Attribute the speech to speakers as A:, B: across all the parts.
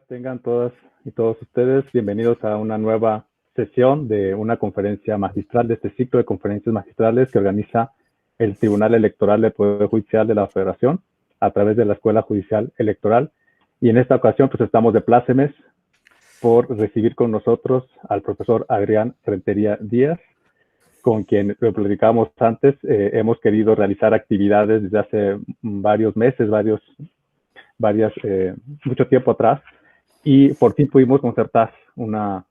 A: Tengan todas y todos ustedes bienvenidos a una nueva sesión de una conferencia magistral, de este ciclo de conferencias magistrales que organiza el Tribunal Electoral del Poder Judicial de la Federación a través de la Escuela Judicial Electoral. Y en esta ocasión pues estamos de plácemes por recibir con nosotros al profesor Adrián Rentería Díaz, con quien lo platicábamos antes. Hemos querido realizar actividades desde hace varios meses, mucho tiempo atrás, y por fin pudimos concertar una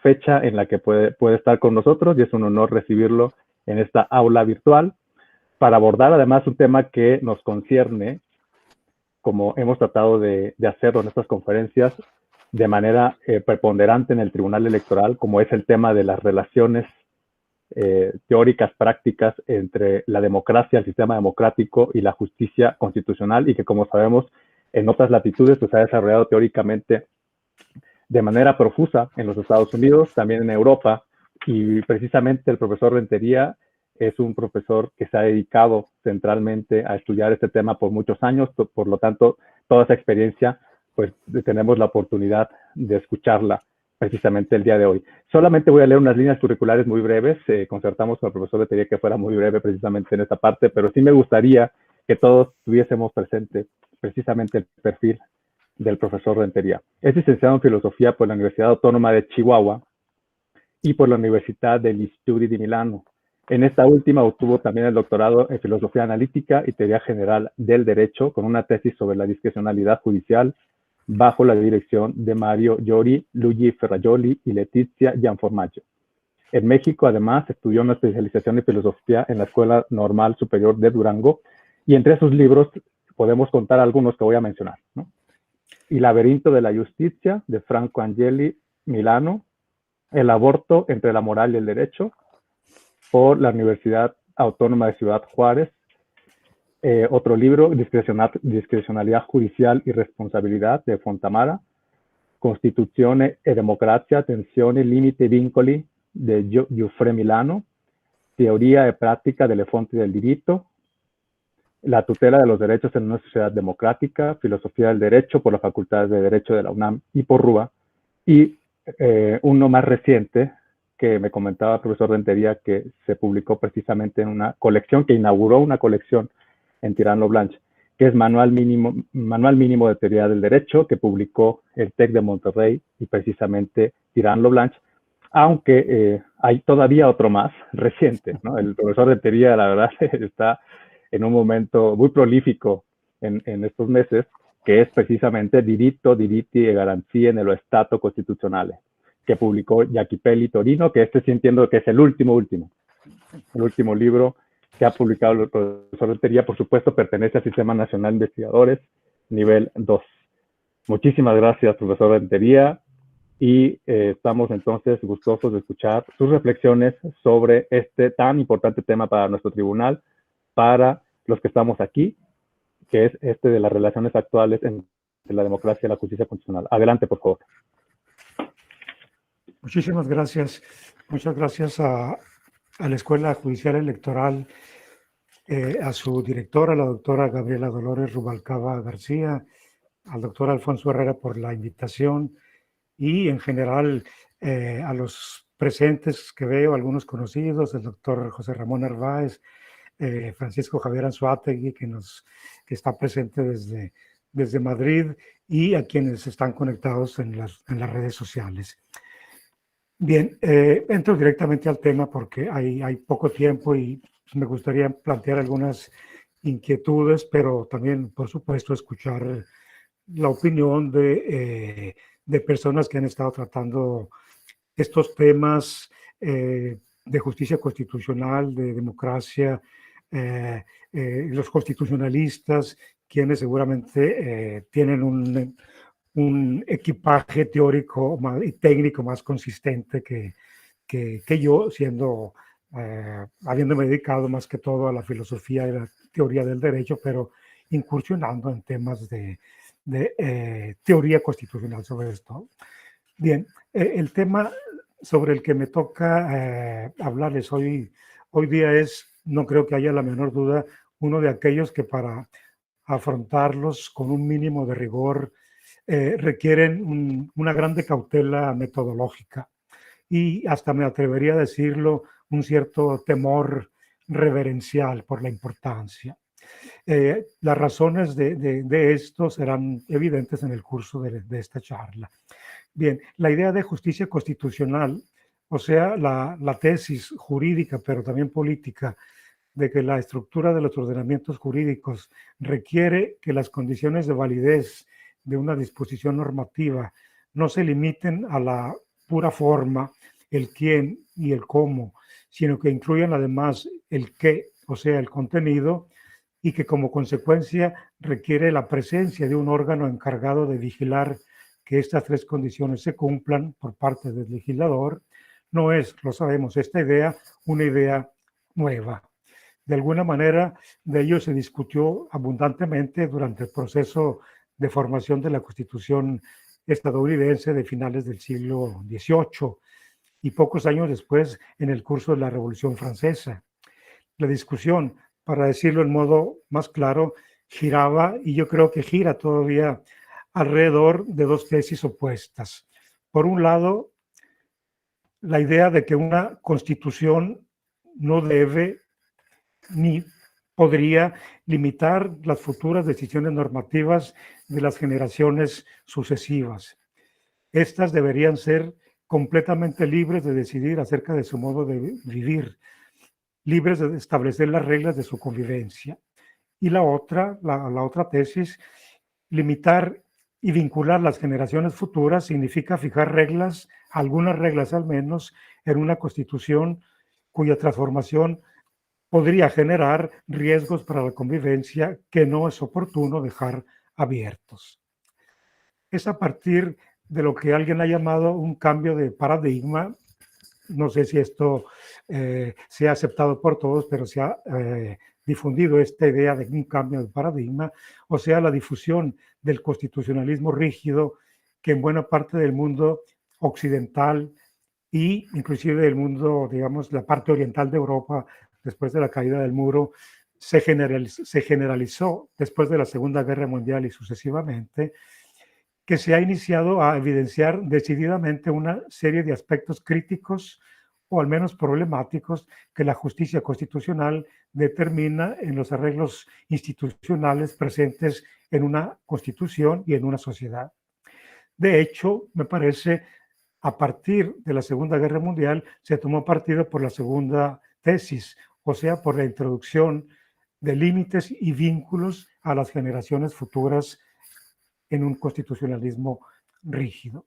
A: fecha en la que puede estar con nosotros, y es un honor recibirlo en esta aula virtual para abordar además un tema que nos concierne, como hemos tratado de hacerlo en estas conferencias, de manera preponderante en el Tribunal Electoral, como es el tema de las relaciones teóricas, prácticas entre la democracia, el sistema democrático y la justicia constitucional, y que, como sabemos, en otras latitudes pues, se ha desarrollado teóricamente de manera profusa en los Estados Unidos, también en Europa, y precisamente el profesor Rentería es un profesor que se ha dedicado centralmente a estudiar este tema por muchos años. Por lo tanto, toda esa experiencia, pues tenemos la oportunidad de escucharla precisamente el día de hoy. Solamente voy a leer unas líneas curriculares muy breves. Concertamos con el profesor Rentería que fuera muy breve precisamente en esta parte, pero sí me gustaría que todos tuviésemos presente precisamente el perfil del profesor Rentería. Es licenciado en Filosofía por la Universidad Autónoma de Chihuahua y por la Universidad degli Studi di Milano. En esta última obtuvo también el doctorado en Filosofía Analítica y Teoría General del Derecho, con una tesis sobre la discrecionalidad judicial bajo la dirección de Mario Llori, Luigi Ferrajoli y Letizia Gianformaggio. En México, además, estudió una especialización en filosofía en la Escuela Normal Superior de Durango, y entre sus libros podemos contar algunos que voy a mencionar, ¿no? Il laberinto de la Justicia, de Franco Angeli, Milano; El aborto entre la moral y el derecho, por la Universidad Autónoma de Ciudad Juárez. Otro libro, Discrecionalidad Judicial y Responsabilidad, de Fontamara; Costituzione e Democrazia, Tensione, Limiti e Vincoli, de Giuffre Milano; Teoría e Práctica delle fonti del diritto; La tutela de los derechos en una sociedad democrática, Filosofía del Derecho, por la Facultad de Derecho de la UNAM y por RUA; y uno más reciente que me comentaba el profesor Rentería, que se publicó precisamente en una colección, que inauguró una colección en Tirano Blanche, que es Manual Mínimo de Teoría del Derecho, que publicó el TEC de Monterrey y precisamente Tirano Blanche, aunque hay todavía otro más reciente, ¿no? El profesor Rentería, la verdad, está en un momento muy prolífico en estos meses, que es precisamente Diritto, Diritti e Garanzie nello Stato Costituzionale, que publicó Jacopelli Torino, que sí entiendo que es el último libro que ha publicado el profesor Rentería. Por supuesto, pertenece al Sistema Nacional de Investigadores, nivel 2. Muchísimas gracias, profesor Rentería, y estamos entonces gustosos de escuchar sus reflexiones sobre este tan importante tema para nuestro tribunal, para los que estamos aquí, que es este de las relaciones actuales entre la democracia y la justicia constitucional. Adelante, por favor.
B: Muchísimas gracias. Muchas gracias a la Escuela Judicial Electoral, a su directora, la doctora Gabriela Dolores Rubalcaba García, al doctor Alfonso Herrera por la invitación, y en general a los presentes que veo, algunos conocidos, el doctor José Ramón Narváez, Francisco Javier Anzuategui, que está presente desde Madrid, y a quienes están conectados en las redes sociales. Bien, entro directamente al tema porque hay poco tiempo y me gustaría plantear algunas inquietudes, pero también, por supuesto, escuchar la opinión de personas que han estado tratando estos temas de justicia constitucional, de democracia, los constitucionalistas, quienes seguramente tienen un equipaje teórico y técnico más consistente que yo, habiéndome dedicado más que todo a la filosofía y la teoría del derecho, pero incursionando en temas de teoría constitucional sobre esto. Bien, el tema sobre el que me toca hablarles hoy día no creo que haya la menor duda, uno de aquellos que para afrontarlos con un mínimo de rigor requieren una grande cautela metodológica y hasta me atrevería a decirlo, un cierto temor reverencial por la importancia. Las razones de esto serán evidentes en el curso de esta charla. Bien, la idea de justicia constitucional, o sea, la tesis jurídica, pero también política, de que la estructura de los ordenamientos jurídicos requiere que las condiciones de validez de una disposición normativa no se limiten a la pura forma, el quién y el cómo, sino que incluyan además el qué, o sea, el contenido, y que como consecuencia requiere la presencia de un órgano encargado de vigilar que estas tres condiciones se cumplan por parte del legislador. No es, lo sabemos, esta idea una idea nueva. De alguna manera, de ello se discutió abundantemente durante el proceso de formación de la Constitución estadounidense de finales del siglo XVIII y pocos años después en el curso de la Revolución Francesa. La discusión, para decirlo en modo más claro, giraba, y yo creo que gira todavía, alrededor de dos tesis opuestas. Por un lado, la idea de que una constitución no debe ni podría limitar las futuras decisiones normativas de las generaciones sucesivas. Estas deberían ser completamente libres de decidir acerca de su modo de vivir, libres de establecer las reglas de su convivencia. Y la otra tesis, limitar y vincular las generaciones futuras significa fijar reglas, algunas reglas al menos, en una constitución cuya transformación podría generar riesgos para la convivencia que no es oportuno dejar abiertos. Es a partir de lo que alguien ha llamado un cambio de paradigma. No sé si esto se ha aceptado por todos, pero se ha difundido esta idea de un cambio de paradigma, o sea, la difusión del constitucionalismo rígido que en buena parte del mundo occidental e inclusive del mundo, digamos, la parte oriental de Europa, después de la caída del muro, se generalizó después de la Segunda Guerra Mundial y sucesivamente, que se ha iniciado a evidenciar decididamente una serie de aspectos críticos o al menos problemáticos que la justicia constitucional determina en los arreglos institucionales presentes en una constitución y en una sociedad. De hecho, me parece, a partir de la Segunda Guerra Mundial se tomó partido por la segunda tesis, o sea, por la introducción de límites y vínculos a las generaciones futuras en un constitucionalismo rígido.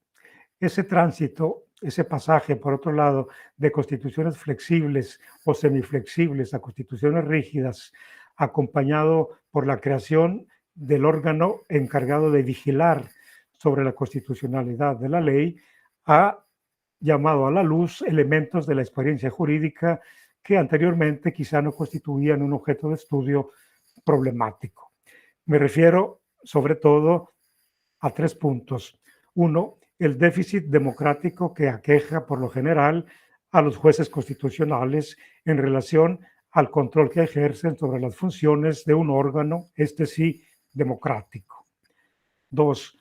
B: Ese tránsito, ese pasaje, por otro lado, de constituciones flexibles o semiflexibles a constituciones rígidas, acompañado por la creación del órgano encargado de vigilar sobre la constitucionalidad de la ley, ha llamado a la luz elementos de la experiencia jurídica que anteriormente quizá no constituían un objeto de estudio problemático. Me refiero sobre todo a tres puntos. Uno, el déficit democrático que aqueja por lo general a los jueces constitucionales en relación al control que ejercen sobre las funciones de un órgano, este sí, democrático. Dos,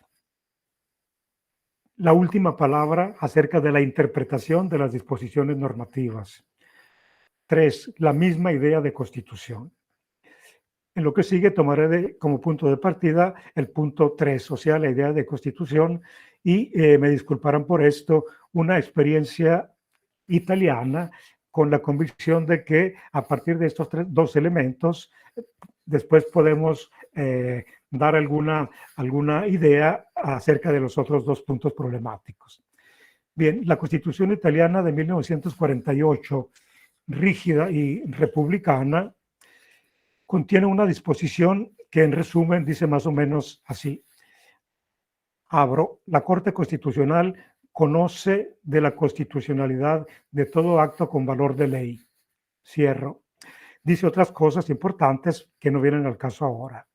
B: la última palabra acerca de la interpretación de las disposiciones normativas. Tres, la misma idea de constitución. En lo que sigue tomaré como punto de partida el punto 3, o sea, la idea de constitución, y me disculparán por esto, una experiencia italiana con la convicción de que a partir de estos dos elementos, después podemos dar alguna idea acerca de los otros dos puntos problemáticos. Bien, la Constitución italiana de 1948, rígida y republicana, contiene una disposición que en resumen dice más o menos así. Abro, la Corte Constitucional conoce de la constitucionalidad de todo acto con valor de ley. Cierro. Dice otras cosas importantes que no vienen al caso ahora.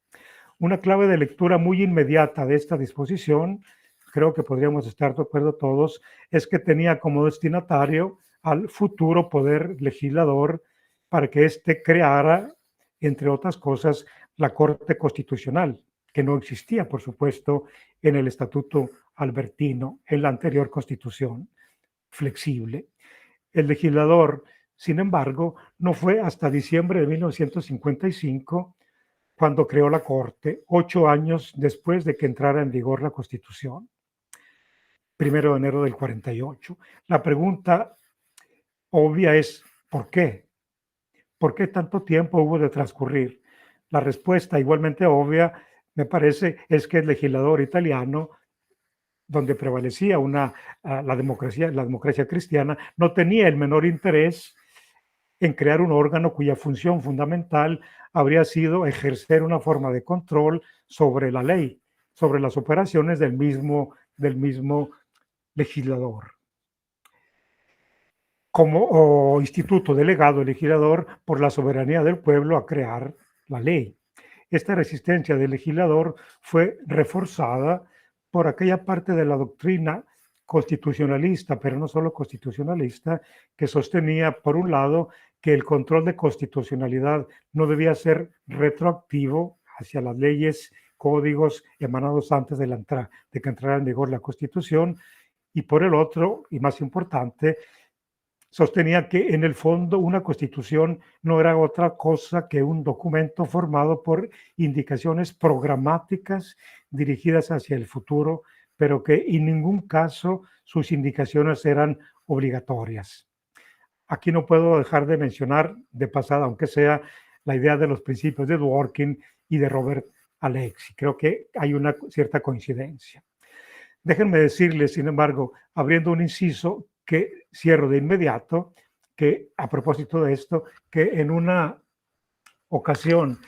B: Una clave de lectura muy inmediata de esta disposición, creo que podríamos estar de acuerdo todos, es que tenía como destinatario al futuro poder legislador para que éste creara, entre otras cosas, la Corte Constitucional, que no existía, por supuesto, en el Estatuto Albertino, en la anterior Constitución flexible. El legislador, sin embargo, no fue hasta diciembre de 1955 cuando creó la Corte, 8 años después de que entrara en vigor la Constitución, 1 de enero del 48. La pregunta obvia es, ¿por qué? ¿Por qué tanto tiempo hubo de transcurrir? La respuesta, igualmente obvia, me parece, es que el legislador italiano, donde prevalecía la democracia cristiana, no tenía el menor interés en crear un órgano cuya función fundamental habría sido ejercer una forma de control sobre la ley, sobre las operaciones del mismo legislador. Como instituto delegado legislador por la soberanía del pueblo a crear la ley. Esta resistencia del legislador fue reforzada por aquella parte de la doctrina constitucionalista, pero no solo constitucionalista, que sostenía, por un lado, que el control de constitucionalidad no debía ser retroactivo hacia las leyes, códigos emanados antes de que entrara en vigor la Constitución, y por el otro, y más importante, sostenía que en el fondo una constitución no era otra cosa que un documento formado por indicaciones programáticas dirigidas hacia el futuro, pero que en ningún caso sus indicaciones eran obligatorias. Aquí no puedo dejar de mencionar de pasada, aunque sea, la idea de los principios de Dworkin y de Robert Alexy. Creo que hay una cierta coincidencia. Déjenme decirles, sin embargo, abriendo un inciso, que cierro de inmediato, que a propósito de esto, que en una ocasión,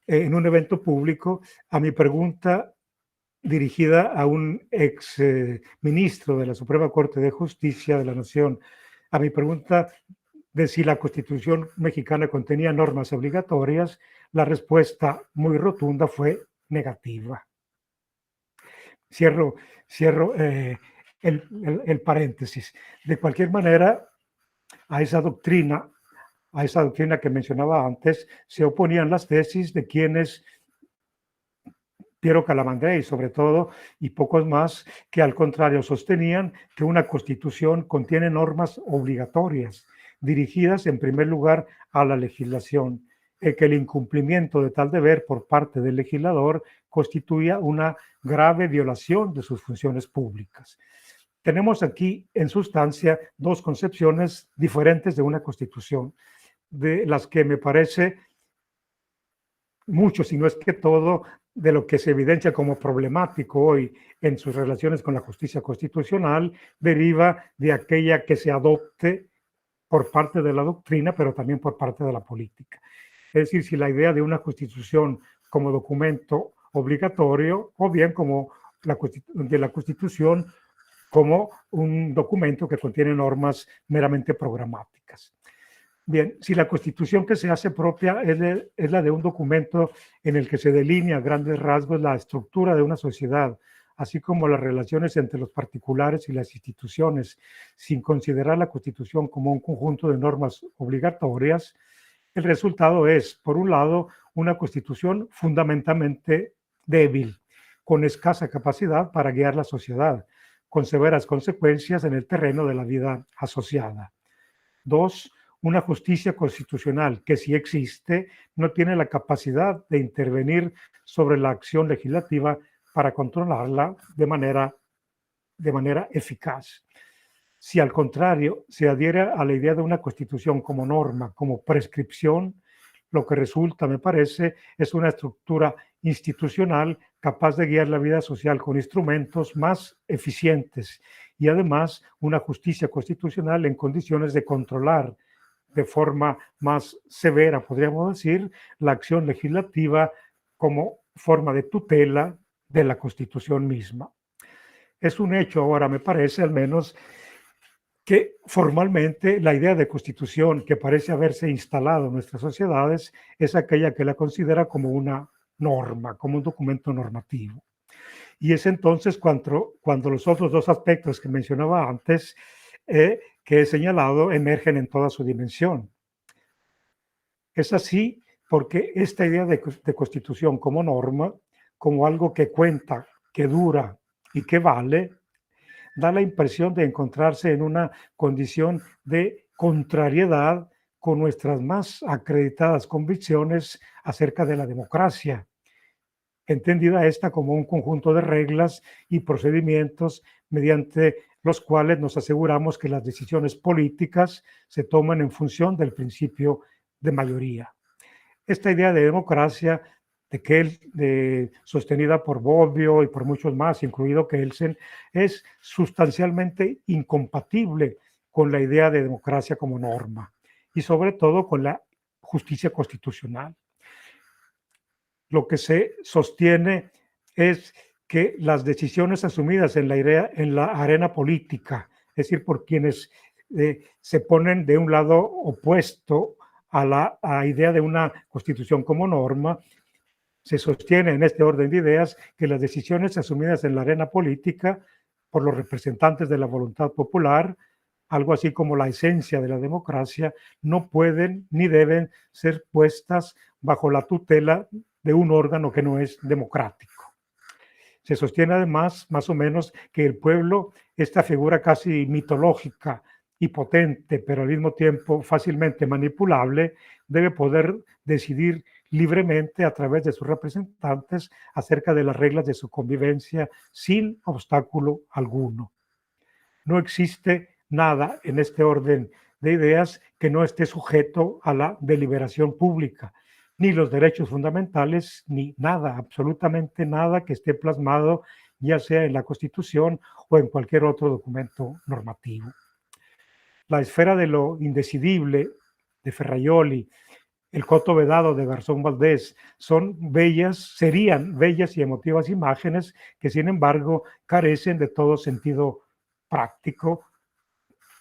B: en un evento público, a mi pregunta dirigida a un ex ministro de la Suprema Corte de Justicia de la Nación, a mi pregunta de si la Constitución mexicana contenía normas obligatorias, la respuesta muy rotunda fue negativa. Cierro el paréntesis. De cualquier manera, a esa doctrina que mencionaba antes, se oponían las tesis de quienes, Piero Calamandrei sobre todo, y pocos más, que al contrario sostenían que una constitución contiene normas obligatorias, dirigidas en primer lugar a la legislación, que el incumplimiento de tal deber por parte del legislador constituía una grave violación de sus funciones públicas. Tenemos aquí, en sustancia, dos concepciones diferentes de una constitución, de las que me parece mucho, si no es que todo, de lo que se evidencia como problemático hoy en sus relaciones con la justicia constitucional, deriva de aquella que se adopte por parte de la doctrina, pero también por parte de la política. Es decir, si la idea de una constitución como documento obligatorio o bien como de la constitución como un documento que contiene normas meramente programáticas. Bien, si la constitución que se hace propia es la de un documento en el que se delinea a grandes rasgos la estructura de una sociedad, así como las relaciones entre los particulares y las instituciones, sin considerar la constitución como un conjunto de normas obligatorias, el resultado es, por un lado, una constitución fundamentalmente débil, con escasa capacidad para guiar la sociedad, con severas consecuencias en el terreno de la vida asociada. Dos, una justicia constitucional que, si existe, no tiene la capacidad de intervenir sobre la acción legislativa para controlarla de manera eficaz. Si al contrario se adhiere a la idea de una constitución como norma, como prescripción, lo que resulta, me parece, es una estructura institucional capaz de guiar la vida social con instrumentos más eficientes y además una justicia constitucional en condiciones de controlar de forma más severa, podríamos decir, la acción legislativa como forma de tutela de la Constitución misma. Es un hecho ahora, me parece al menos, que formalmente la idea de constitución que parece haberse instalado en nuestras sociedades es aquella que la considera como una norma, como un documento normativo. Y es entonces cuando los otros dos aspectos que mencionaba antes, que he señalado, emergen en toda su dimensión. Es así porque esta idea de constitución como norma como algo que cuenta, que dura y que vale, da la impresión de encontrarse en una condición de contrariedad con nuestras más acreditadas convicciones acerca de la democracia, entendida esta como un conjunto de reglas y procedimientos mediante los cuales nos aseguramos que las decisiones políticas se toman en función del principio de mayoría. Esta idea de democracia sostenida por Bobbio y por muchos más, incluido Kelsen, es sustancialmente incompatible con la idea de democracia como norma y sobre todo con la justicia constitucional. Lo que se sostiene es que las decisiones asumidas en la arena política, es decir, por quienes se ponen de un lado opuesto a la idea de una constitución como norma, se sostiene en este orden de ideas que las decisiones asumidas en la arena política por los representantes de la voluntad popular, algo así como la esencia de la democracia, no pueden ni deben ser puestas bajo la tutela de un órgano que no es democrático. Se sostiene además, más o menos, que el pueblo, esta figura casi mitológica y potente, pero al mismo tiempo fácilmente manipulable, debe poder decidir libremente a través de sus representantes acerca de las reglas de su convivencia sin obstáculo alguno. No existe nada en este orden de ideas que no esté sujeto a la deliberación pública, ni los derechos fundamentales, ni nada, absolutamente nada que esté plasmado ya sea en la Constitución o en cualquier otro documento normativo. La esfera de lo indecidible de Ferraioli, el coto vedado de Garzón Valdés, serían bellas y emotivas imágenes que sin embargo carecen de todo sentido práctico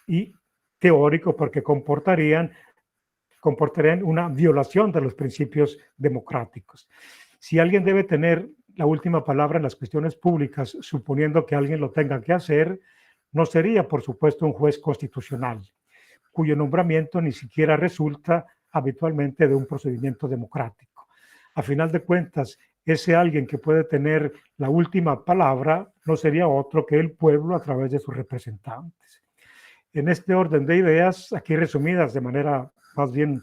B: y teórico porque comportarían una violación de los principios democráticos. Si alguien debe tener la última palabra en las cuestiones públicas, suponiendo que alguien lo tenga que hacer, no sería, por supuesto, un juez constitucional, cuyo nombramiento ni siquiera resulta habitualmente de un procedimiento democrático. A final de cuentas, ese alguien que puede tener la última palabra no sería otro que el pueblo a través de sus representantes. En este orden de ideas, aquí resumidas de manera más bien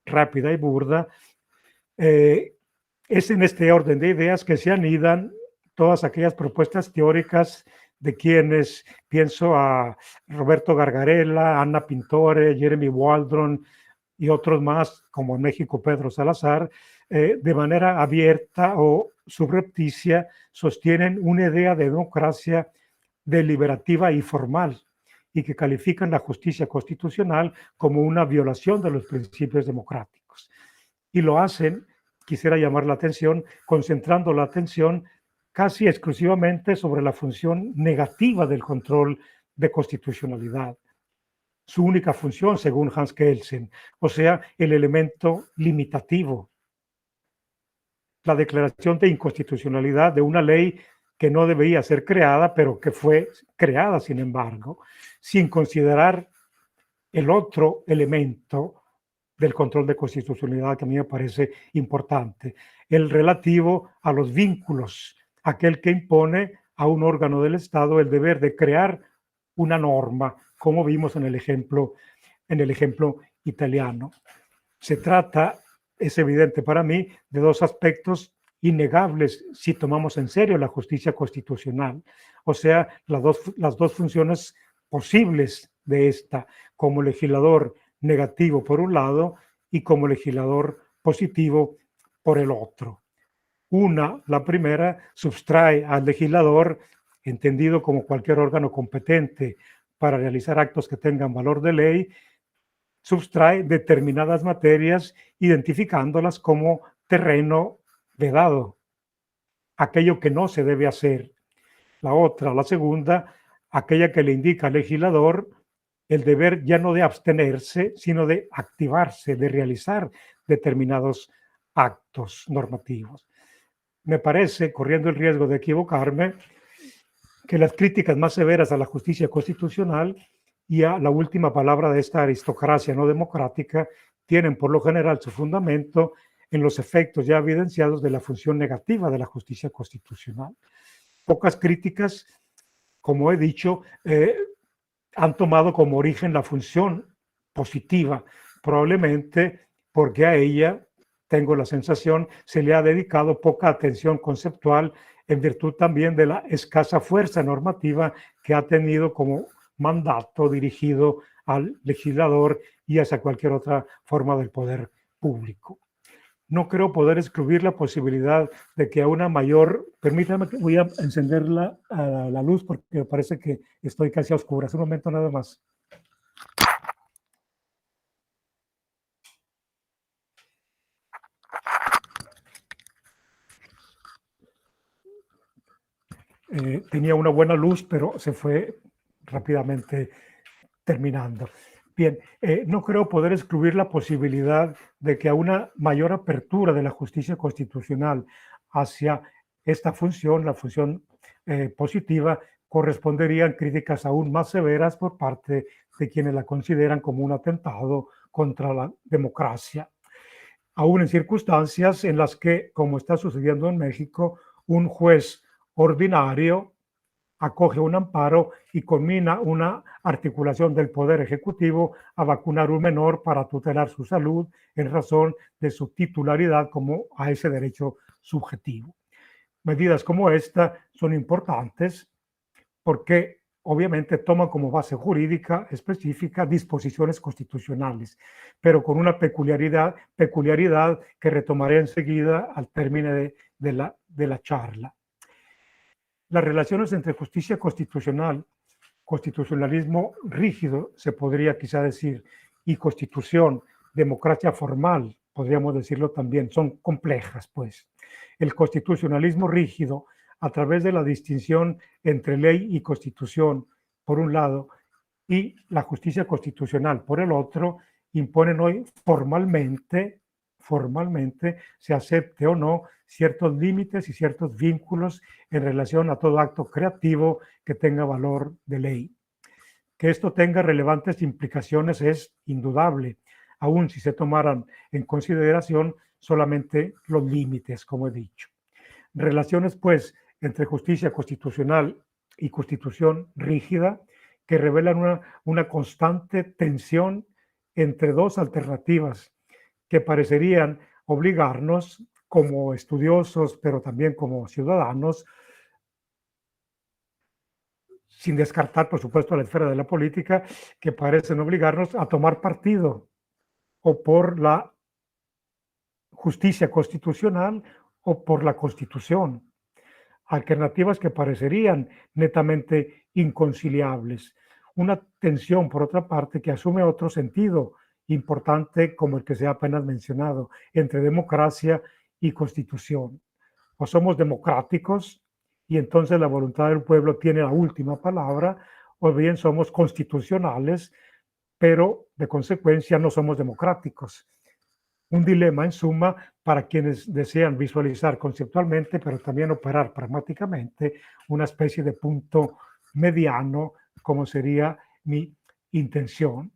B: rápida y burda, es en este orden de ideas que se anidan todas aquellas propuestas teóricas de quienes, pienso a Roberto Gargarella, Ana Pintore, Jeremy Waldron y otros más, como en México Pedro Salazar, de manera abierta o subrepticia sostienen una idea de democracia deliberativa y formal, y que califican la justicia constitucional como una violación de los principios democráticos. Y lo hacen, quisiera llamar la atención, concentrando la atención casi exclusivamente sobre la función negativa del control de constitucionalidad. Su única función, según Hans Kelsen, o sea, el elemento limitativo. La declaración de inconstitucionalidad de una ley que no debía ser creada, pero que fue creada, sin embargo, sin considerar el otro elemento del control de constitucionalidad que a mí me parece importante, el relativo a los vínculos, aquel que impone a un órgano del Estado el deber de crear una norma, como vimos en el ejemplo italiano. Se trata, es evidente para mí, de dos aspectos innegables si tomamos en serio la justicia constitucional, o sea, las dos funciones posibles de esta, como legislador negativo por un lado y como legislador positivo por el otro. La primera, sustrae al legislador, entendido como cualquier órgano competente para realizar actos que tengan valor de ley, sustrae determinadas materias identificándolas como terreno vedado, aquello que no se debe hacer. La segunda, aquella que le indica al legislador el deber ya no de abstenerse, sino de activarse, de realizar determinados actos normativos. Me parece, corriendo el riesgo de equivocarme, que las críticas más severas a la justicia constitucional y a la última palabra de esta aristocracia no democrática tienen por lo general su fundamento en los efectos ya evidenciados de la función negativa de la justicia constitucional. Pocas críticas, como he dicho, han tomado como origen la función positiva, probablemente porque a ella, tengo la sensación, se le ha dedicado poca atención conceptual en virtud también de la escasa fuerza normativa que ha tenido como mandato dirigido al legislador y hacia cualquier otra forma del poder público. No creo poder excluir la posibilidad de que a una mayor, permítame que voy a encender la luz porque me parece que estoy casi a oscuras. Un momento nada más. Tenía una buena luz, pero se fue rápidamente terminando. Bien, no creo poder excluir la posibilidad de que a una mayor apertura de la justicia constitucional hacia esta función, la función positiva, corresponderían críticas aún más severas por parte de quienes la consideran como un atentado contra la democracia. Aún en circunstancias en las que, como está sucediendo en México, un juez ordinario acoge un amparo y conmina una articulación del Poder Ejecutivo a vacunar un menor para tutelar su salud en razón de su titularidad como a ese derecho subjetivo. Medidas como esta son importantes porque obviamente toman como base jurídica específica disposiciones constitucionales, pero con una peculiaridad que retomaré enseguida al término de la charla. Las relaciones entre justicia constitucional, constitucionalismo rígido, se podría quizá decir, y constitución, democracia formal, podríamos decirlo también, son complejas, pues. El constitucionalismo rígido, a través de la distinción entre ley y constitución, por un lado, y la justicia constitucional, por el otro, imponen hoy formalmente, se acepte o no, ciertos límites y ciertos vínculos en relación a todo acto creativo que tenga valor de ley. Que esto tenga relevantes implicaciones es indudable, aun si se tomaran en consideración solamente los límites, como he dicho. Relaciones, pues, entre justicia constitucional y constitución rígida que revelan una constante tensión entre dos alternativas que parecerían obligarnos como estudiosos, pero también como ciudadanos, sin descartar, por supuesto, la esfera de la política, que parecen obligarnos a tomar partido o por la justicia constitucional o por la Constitución. Alternativas que parecerían netamente inconciliables. Una tensión, por otra parte, que asume otro sentido importante como el que se ha apenas mencionado, entre democracia y constitución. O somos democráticos y entonces la voluntad del pueblo tiene la última palabra, o bien somos constitucionales, pero de consecuencia no somos democráticos. Un dilema, en suma, para quienes desean visualizar conceptualmente, pero también operar pragmáticamente, una especie de punto mediano, como sería mi intención.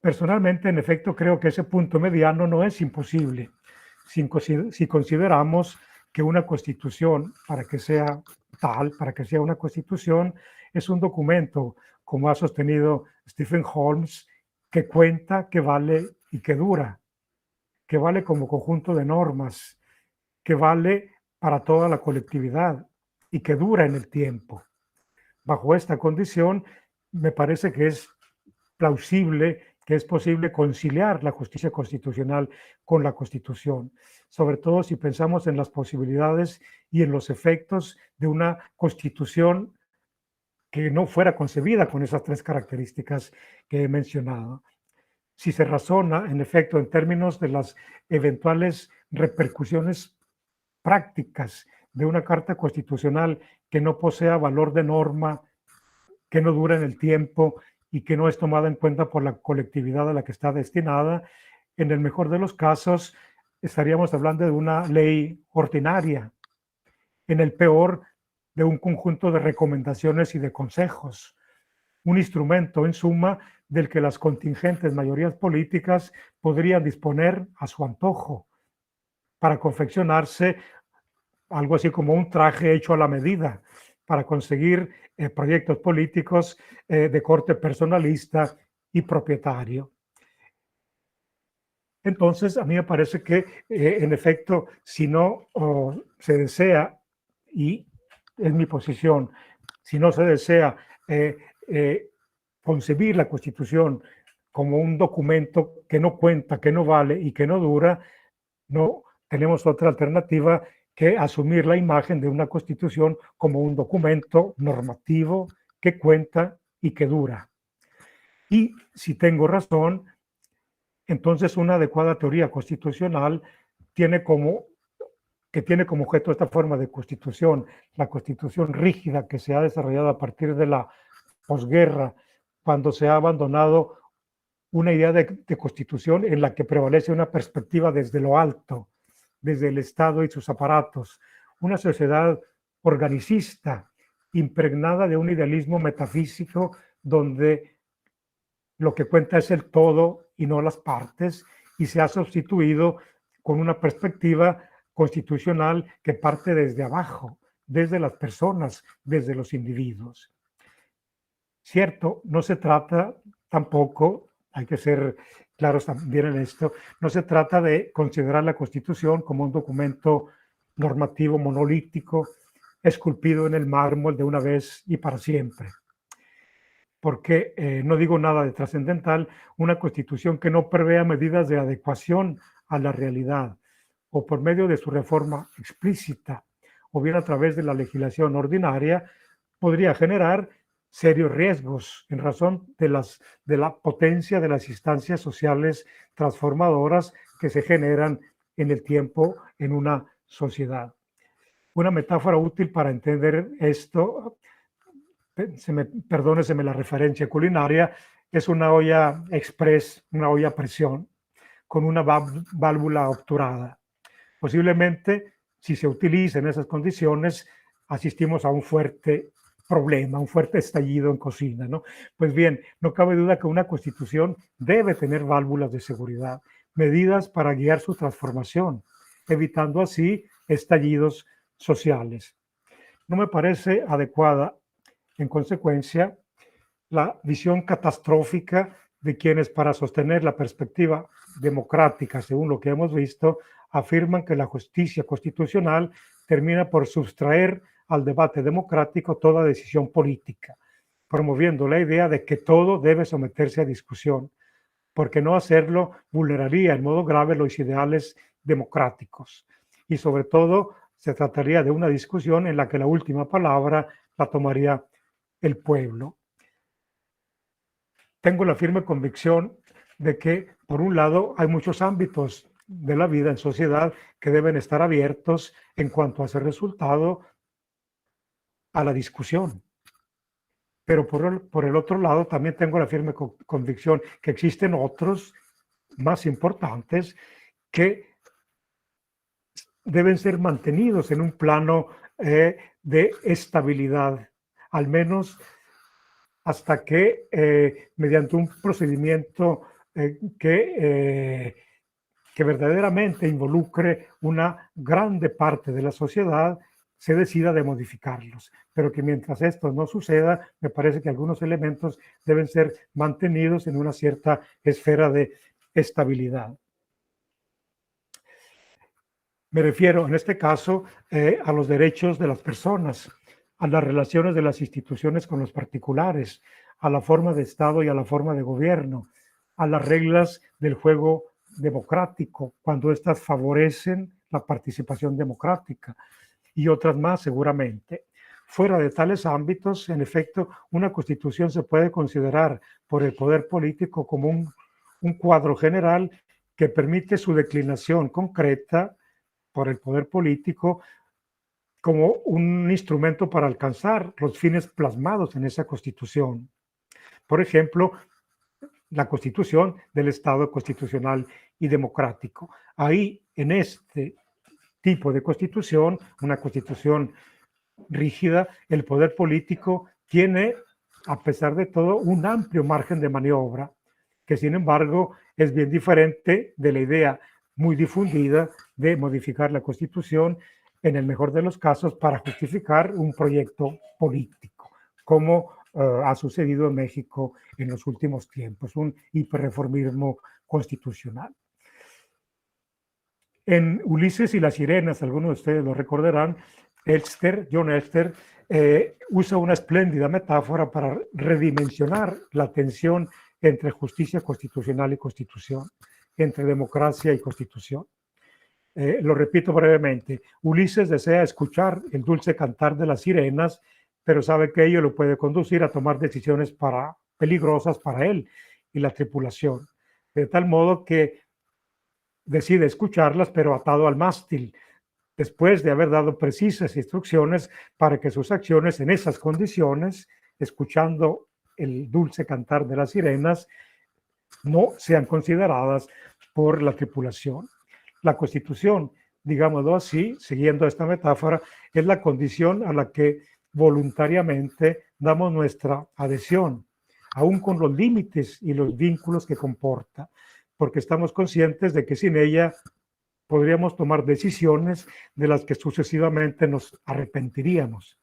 B: Personalmente, en efecto, creo que ese punto mediano no es imposible si consideramos que una constitución, para que sea tal, para que sea una constitución, es un documento, como ha sostenido Stephen Holmes, que cuenta, que vale y que dura, que vale como conjunto de normas, que vale para toda la colectividad y que dura en el tiempo. Bajo esta condición, me parece que es plausible, que es posible conciliar la justicia constitucional con la Constitución, sobre todo si pensamos en las posibilidades y en los efectos de una Constitución que no fuera concebida con esas tres características que he mencionado. Si se razona, en efecto, en términos de las eventuales repercusiones prácticas de una carta constitucional que no posea valor de norma, que no dura en el tiempo y que no es tomada en cuenta por la colectividad a la que está destinada, en el mejor de los casos estaríamos hablando de una ley ordinaria, en el peor de un conjunto de recomendaciones y de consejos, un instrumento, en suma, del que las contingentes mayorías políticas podrían disponer a su antojo, para confeccionarse algo así como un traje hecho a la medida para conseguir proyectos políticos de corte personalista y propietario. Entonces, a mí me parece que, en efecto, si no se desea, y es mi posición, si no se desea concebir la Constitución como un documento que no cuenta, que no vale y que no dura, no tenemos otra alternativa que asumir la imagen de una Constitución como un documento normativo que cuenta y que dura. Y si tengo razón, entonces una adecuada teoría constitucional tiene como objeto esta forma de constitución, la constitución rígida que se ha desarrollado a partir de la posguerra, cuando se ha abandonado una idea de constitución en la que prevalece una perspectiva desde lo alto, desde el Estado y sus aparatos, una sociedad organicista, impregnada de un idealismo metafísico donde lo que cuenta es el todo y no las partes, y se ha sustituido con una perspectiva constitucional que parte desde abajo, desde las personas, desde los individuos. Cierto, no se trata tampoco, hay que ser claros también en esto, no se trata de considerar la Constitución como un documento normativo monolítico, esculpido en el mármol de una vez y para siempre. Porque no digo nada de trascendental, una Constitución que no prevea medidas de adecuación a la realidad, o por medio de su reforma explícita, o bien a través de la legislación ordinaria, podría generar serios riesgos en razón de la potencia de las instancias sociales transformadoras que se generan en el tiempo en una sociedad. Una metáfora útil para entender esto, perdóneseme la referencia culinaria, es una olla express, una olla a presión, con una válvula obturada. Posiblemente, si se utiliza en esas condiciones, asistimos a un fuerte problema, un fuerte estallido en cocina, ¿no? Pues bien, no cabe duda que una constitución debe tener válvulas de seguridad, medidas para guiar su transformación, evitando así estallidos sociales. No me parece adecuada, en consecuencia, la visión catastrófica de quienes, para sostener la perspectiva democrática, según lo que hemos visto, afirman que la justicia constitucional termina por sustraer al debate democrático toda decisión política, promoviendo la idea de que todo debe someterse a discusión, porque no hacerlo vulneraría en modo grave los ideales democráticos. Y sobre todo, se trataría de una discusión en la que la última palabra la tomaría el pueblo. Tengo la firme convicción de que, por un lado, hay muchos ámbitos de la vida en sociedad que deben estar abiertos en cuanto a ese resultado a la discusión. Pero por el otro lado, también tengo la firme convicción que existen otros más importantes que deben ser mantenidos en un plano de estabilidad, al menos hasta que mediante un procedimiento que verdaderamente involucre una grande parte de la sociedad, se decida de modificarlos. Pero que mientras esto no suceda, me parece que algunos elementos deben ser mantenidos en una cierta esfera de estabilidad. Me refiero en este caso a los derechos de las personas, a las relaciones de las instituciones con los particulares, a la forma de Estado y a la forma de gobierno, a las reglas del juego democrático, cuando éstas favorecen la participación democrática, y otras más seguramente. Fuera de tales ámbitos, en efecto, una constitución se puede considerar por el poder político como un cuadro general que permite su declinación concreta por el poder político como un instrumento para alcanzar los fines plasmados en esa constitución. Por ejemplo, la constitución del Estado constitucional y democrático. Ahí, en este tipo de constitución, una constitución rígida, el poder político tiene, a pesar de todo, un amplio margen de maniobra, que sin embargo es bien diferente de la idea muy difundida de modificar la Constitución, en el mejor de los casos, para justificar un proyecto político, como ha sucedido en México en los últimos tiempos, un hiperreformismo constitucional. En Ulises y las sirenas, algunos de ustedes lo recordarán, John Elster, usa una espléndida metáfora para redimensionar la tensión entre justicia constitucional y constitución, entre democracia y constitución. Lo repito brevemente. Ulises desea escuchar el dulce cantar de las sirenas, pero sabe que ello lo puede conducir a tomar decisiones peligrosas para él y la tripulación, de tal modo que decide escucharlas, pero atado al mástil, después de haber dado precisas instrucciones para que sus acciones en esas condiciones, escuchando el dulce cantar de las sirenas, no sean consideradas por la tripulación. La Constitución, digámoslo así, siguiendo esta metáfora, es la condición a la que voluntariamente damos nuestra adhesión, aún con los límites y los vínculos que comporta, porque estamos conscientes de que sin ella podríamos tomar decisiones de las que sucesivamente nos arrepentiríamos.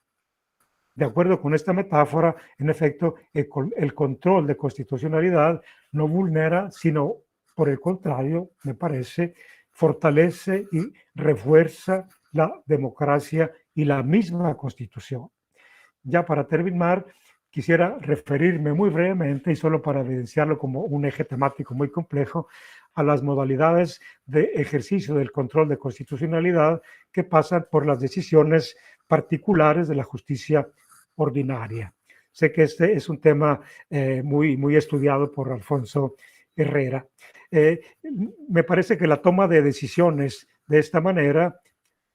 B: De acuerdo con esta metáfora, en efecto, el control de constitucionalidad no vulnera, sino por el contrario, me parece, fortalece y refuerza la democracia y la misma Constitución. Ya para terminar, quisiera referirme muy brevemente y solo para evidenciarlo como un eje temático muy complejo a las modalidades de ejercicio del control de constitucionalidad que pasan por las decisiones particulares de la justicia ordinaria. Sé que este es un tema muy estudiado por Alfonso Herrera. Me parece que la toma de decisiones de esta manera,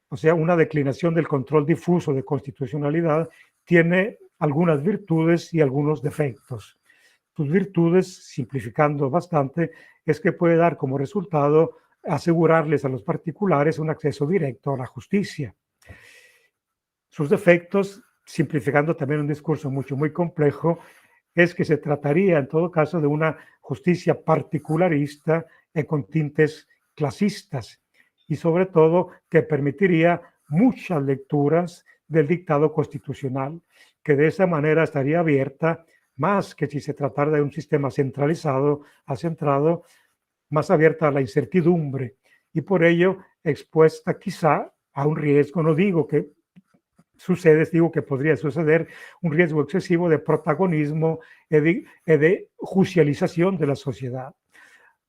B: o sea, una declinación del control difuso de constitucionalidad, tiene algunas virtudes y algunos defectos. Sus virtudes, simplificando bastante, es que puede dar como resultado asegurarles a los particulares un acceso directo a la justicia. Sus defectos, simplificando también un discurso muy complejo, es que se trataría en todo caso de una justicia particularista y con tintes clasistas, y sobre todo que permitiría muchas lecturas del dictado constitucional, que de esa manera estaría abierta, más que si se tratara de un sistema centralizado, centrado, más abierta a la incertidumbre, y por ello expuesta quizá a un riesgo, no digo que sucede, digo que podría suceder, un riesgo excesivo de protagonismo y de juicialización de la sociedad.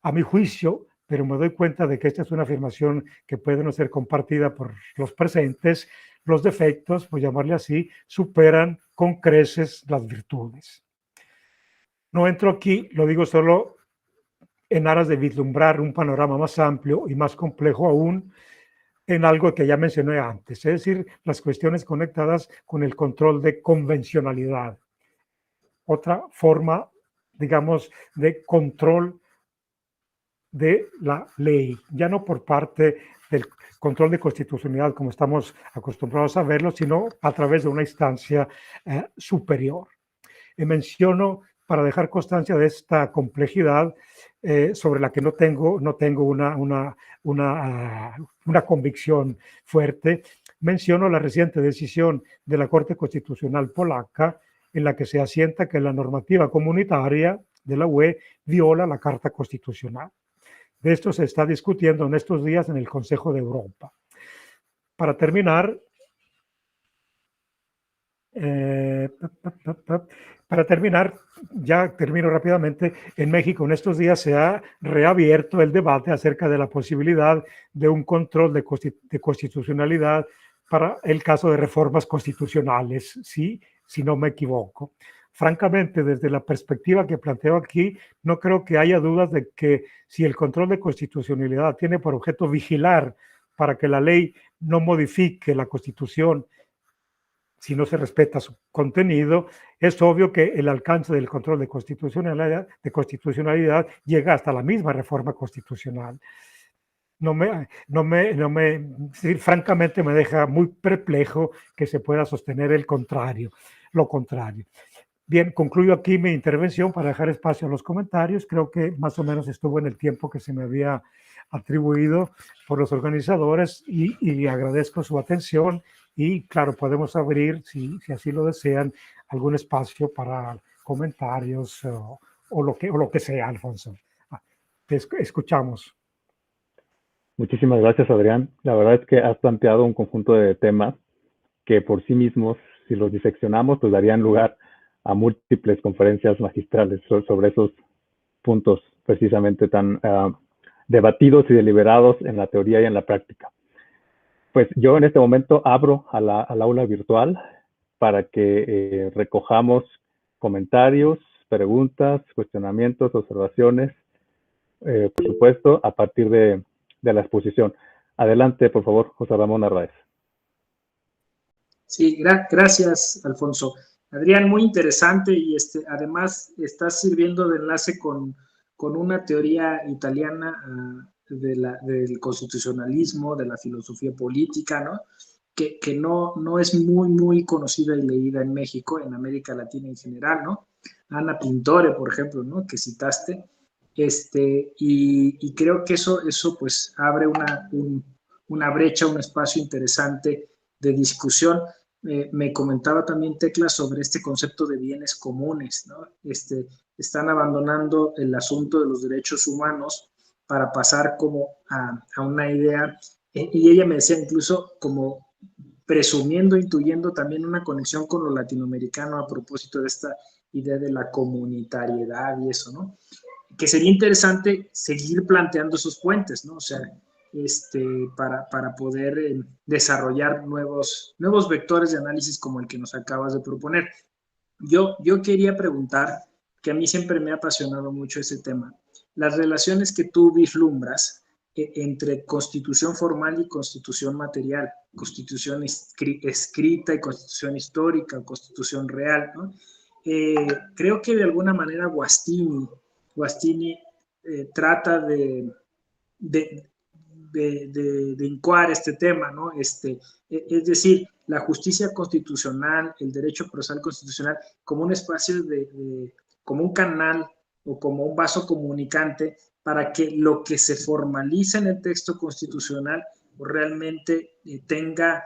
B: A mi juicio, pero me doy cuenta de que esta es una afirmación que puede no ser compartida por los presentes, los defectos, por llamarle así, superan con creces las virtudes. No entro aquí, lo digo solo en aras de vislumbrar un panorama más amplio y más complejo aún en algo que ya mencioné antes, es decir, las cuestiones conectadas con el control de convencionalidad. Otra forma, digamos, de control de la ley, ya no por parte del control de constitucionalidad como estamos acostumbrados a verlo, sino a través de una instancia superior. Y menciono, para dejar constancia de esta complejidad, sobre la que no tengo una convicción fuerte, menciono la reciente decisión de la Corte Constitucional polaca en la que se asienta que la normativa comunitaria de la UE viola la Carta Constitucional. De esto se está discutiendo en estos días en el Consejo de Europa. Para terminar, ya termino rápidamente, en México en estos días se ha reabierto el debate acerca de la posibilidad de un control de constitucionalidad para el caso de reformas constitucionales, si no me equivoco. Francamente, desde la perspectiva que planteo aquí, no creo que haya dudas de que si el control de constitucionalidad tiene por objeto vigilar para que la ley no modifique la Constitución si no se respeta su contenido, es obvio que el alcance del control de constitucionalidad llega hasta la misma reforma constitucional. Francamente me deja muy perplejo que se pueda sostener lo contrario. Bien, concluyo aquí mi intervención para dejar espacio a los comentarios. Creo que más o menos estuvo en el tiempo que se me había atribuido por los organizadores y agradezco su atención y claro, podemos abrir, si así lo desean, algún espacio para comentarios o lo que sea, Alfonso. Te escuchamos.
A: Muchísimas gracias, Adrián. La verdad es que has planteado un conjunto de temas que por sí mismos, si los diseccionamos, pues darían lugar a múltiples conferencias magistrales sobre esos puntos precisamente tan debatidos y deliberados en la teoría y en la práctica. Pues yo en este momento abro al aula virtual para que recojamos comentarios, preguntas, cuestionamientos, observaciones, por supuesto, a partir de la exposición. Adelante, por favor, José Ramón Narváez.
C: Sí, gracias, Alfonso. Adrián, muy interesante y además está sirviendo de enlace con una teoría italiana del constitucionalismo, de la filosofía política, ¿no? Que no es muy conocida y leída en México, en América Latina en general, ¿no? Ana Pintore, por ejemplo, ¿no? Que citaste. Y creo que eso pues abre una brecha, un espacio interesante de discusión. Me comentaba también Tecla sobre este concepto de bienes comunes, ¿no? Están abandonando el asunto de los derechos humanos para pasar como a una idea, y ella me decía incluso como presumiendo, intuyendo también una conexión con lo latinoamericano a propósito de esta idea de la comunitariedad y eso, ¿no? Que sería interesante seguir planteando esos puentes, ¿no? O sea, para poder desarrollar nuevos vectores de análisis como el que nos acabas de proponer. Yo quería preguntar, que a mí siempre me ha apasionado mucho ese tema, las relaciones que tú vislumbras entre constitución formal y constitución material, constitución escrita y constitución histórica, constitución real, ¿no? Creo que de alguna manera Guastini trata de incoar este tema, ¿no? Es decir, la justicia constitucional, el derecho procesal constitucional, como un espacio como un canal o como un vaso comunicante para que lo que se formaliza en el texto constitucional realmente tenga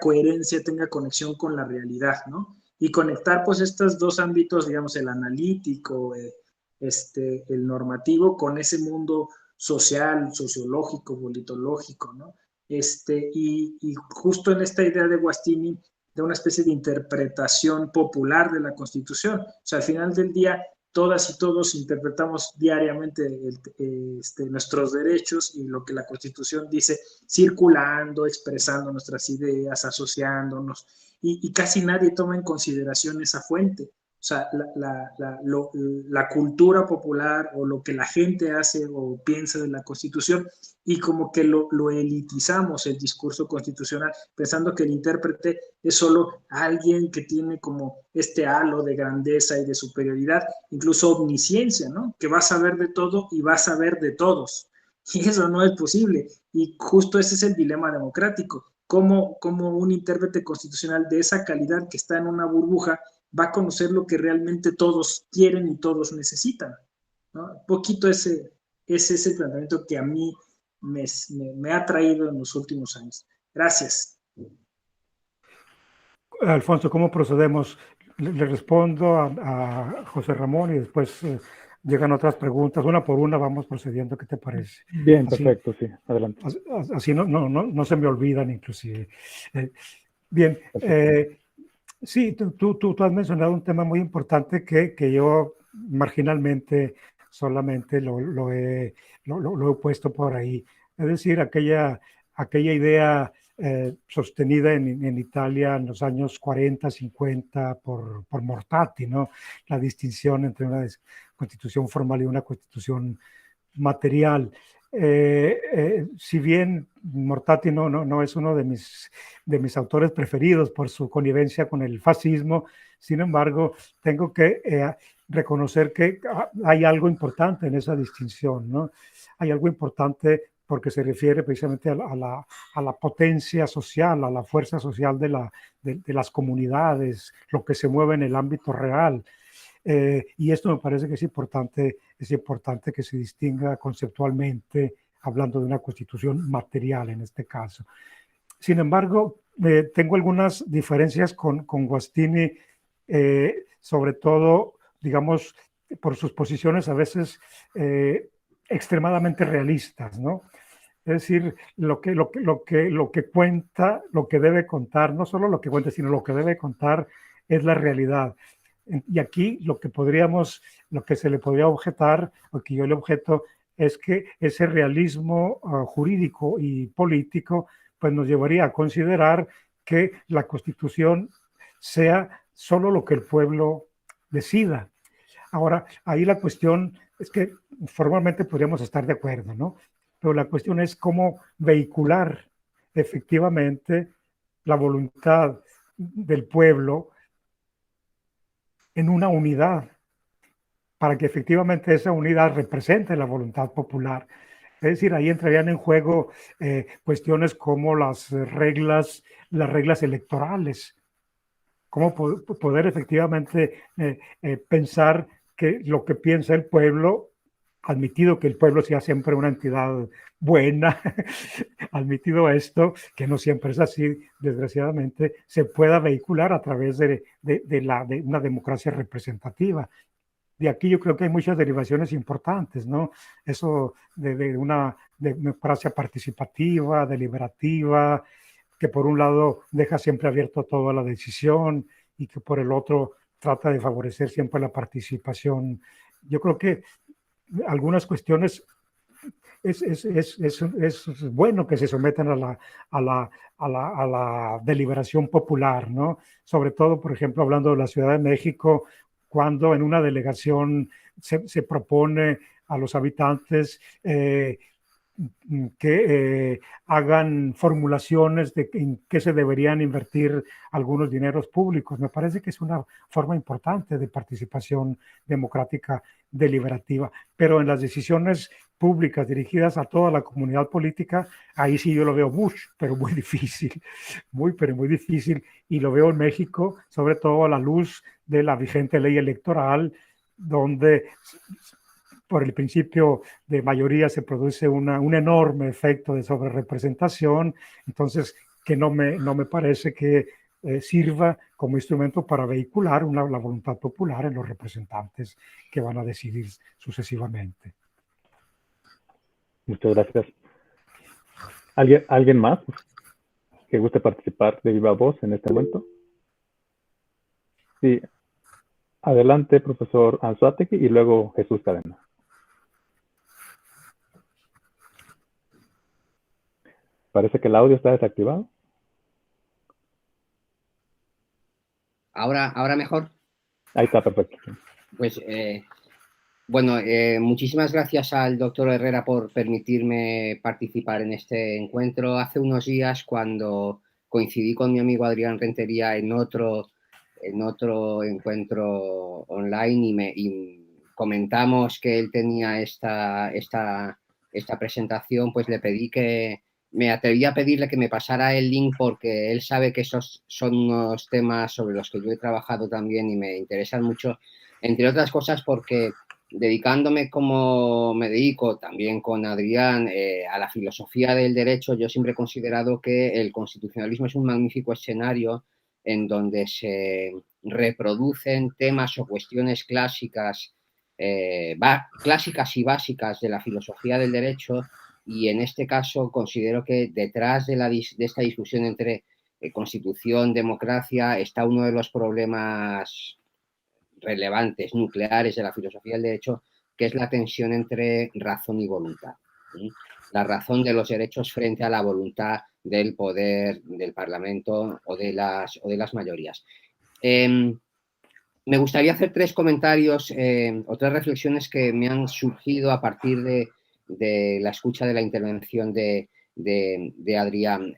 C: coherencia, tenga conexión con la realidad, ¿no? Y conectar pues estos dos ámbitos, digamos, el analítico, el normativo, con ese mundo social, sociológico, politológico, ¿no? Y justo en esta idea de Guastini, de una especie de interpretación popular de la Constitución. O sea, al final del día, todas y todos interpretamos diariamente nuestros derechos y lo que la Constitución dice, circulando, expresando nuestras ideas, asociándonos, y casi nadie toma en consideración esa fuente. O sea, la cultura popular o lo que la gente hace o piensa de la Constitución, y como que lo elitizamos el discurso constitucional, pensando que el intérprete es solo alguien que tiene como este halo de grandeza y de superioridad, incluso omnisciencia, ¿no? Que va a saber de todo y va a saber de todos. Y eso no es posible. Y justo ese es el dilema democrático. ¿Cómo un intérprete constitucional de esa calidad, que está en una burbuja, va a conocer lo que realmente todos quieren y todos necesitan, ¿no? Un poquito ese es el planteamiento que a mí me ha traído en los últimos años. Gracias.
B: Alfonso, ¿cómo procedemos? Le respondo a José Ramón y después llegan otras preguntas. Una por una vamos procediendo. ¿Qué te parece?
A: Bien, así, perfecto, sí. Adelante.
B: Así no se me olvidan inclusive. Bien. Sí, tú has mencionado un tema muy importante que yo marginalmente solamente lo he puesto por ahí. Es decir, aquella idea sostenida en Italia en los años 40, 50 por Mortati, ¿no? La distinción entre una constitución formal y una constitución material. Si bien Mortati no es uno de mis autores preferidos por su connivencia con el fascismo, sin embargo, tengo que reconocer que hay algo importante en esa distinción, ¿no? Hay algo importante porque se refiere precisamente a la potencia social, a la fuerza social de las comunidades, lo que se mueve en el ámbito real. Y esto me parece que es importante que se distinga conceptualmente hablando de una constitución material en este caso. Sin embargo, tengo algunas diferencias con Guastini, sobre todo, digamos, por sus posiciones a veces extremadamente realistas, ¿no? Es decir, lo que cuenta, lo que debe contar, no solo lo que cuenta, sino lo que debe contar es la realidad. Y aquí lo que se le podría objetar, o que yo le objeto, es que ese realismo jurídico y político pues nos llevaría a considerar que la Constitución sea solo lo que el pueblo decida. Ahora, ahí la cuestión es que formalmente podríamos estar de acuerdo, ¿no? Pero la cuestión es cómo vehicular efectivamente la voluntad del pueblo en una unidad, para que efectivamente esa unidad represente la voluntad popular. Es decir, ahí entrarían en juego cuestiones como las reglas electorales, cómo poder efectivamente pensar que lo que piensa el pueblo, admitido que el pueblo sea siempre una entidad buena, admitido esto, que no siempre es así, desgraciadamente, se pueda vehicular a través de una democracia representativa. De aquí yo creo que hay muchas derivaciones importantes, ¿no? Eso de una democracia participativa, deliberativa, que por un lado deja siempre abierto todo a la decisión y que por el otro trata de favorecer siempre la participación. Yo creo que algunas cuestiones es bueno que se sometan a la deliberación popular, ¿no? Sobre todo, por ejemplo, hablando de la Ciudad de México, cuando en una delegación se propone a los habitantes que hagan formulaciones de en qué se deberían invertir algunos dineros públicos. Me parece que es una forma importante de participación democrática deliberativa, pero en las decisiones públicas dirigidas a toda la comunidad política, ahí sí yo lo veo mucho, pero muy difícil, pero muy difícil, y lo veo en México, sobre todo a la luz de la vigente ley electoral, donde por el principio de mayoría se produce un enorme efecto de sobrerepresentación, entonces que no me parece que sirva como instrumento para vehicular la voluntad popular en los representantes que van a decidir sucesivamente.
A: Muchas gracias. ¿Alguien más que guste participar de viva voz en este momento? Sí. Adelante, profesor Anzoátegui, y luego Jesús Cadena. Parece que el audio está desactivado.
D: ¿Ahora mejor?
A: Ahí está, perfecto.
D: Pues, bueno, muchísimas gracias al doctor Herrera por permitirme participar en este encuentro. Hace unos días, cuando coincidí con mi amigo Adrián Rentería en otro encuentro online y comentamos que él tenía esta presentación, pues le pedí que me atreví a pedirle que me pasara el link, porque él sabe que esos son unos temas sobre los que yo he trabajado también y me interesan mucho, entre otras cosas porque dedicándome como me dedico también con Adrián a la filosofía del derecho, yo siempre he considerado que el constitucionalismo es un magnífico escenario en donde se reproducen temas o cuestiones clásicas, clásicas y básicas de la filosofía del derecho, y en este caso considero que detrás de esta discusión entre constitución, democracia, está uno de los problemas relevantes, nucleares de la filosofía del derecho, que es la tensión entre razón y voluntad. ¿Sí? La razón de los derechos frente a la voluntad del poder del Parlamento o de las mayorías. Me gustaría hacer tres comentarios o tres reflexiones que me han surgido a partir de la escucha de la intervención de Adrián.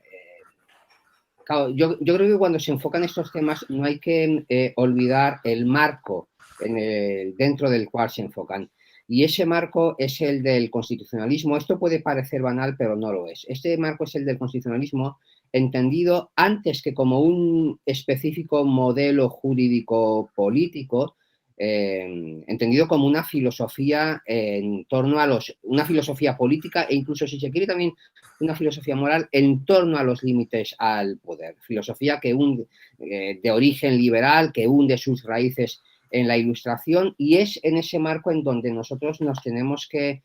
D: Claro, yo creo que cuando se enfocan estos temas no hay que olvidar el marco dentro del cual se enfocan. Y ese marco es el del constitucionalismo. Esto puede parecer banal, pero no lo es. Este marco es el del constitucionalismo entendido antes que como un específico modelo jurídico político, entendido como una filosofía en torno a una filosofía política e incluso, si se quiere, también una filosofía moral en torno a los límites al poder. Filosofía de origen liberal, que hunde sus raíces en la Ilustración, y es en ese marco en donde nosotros nos tenemos que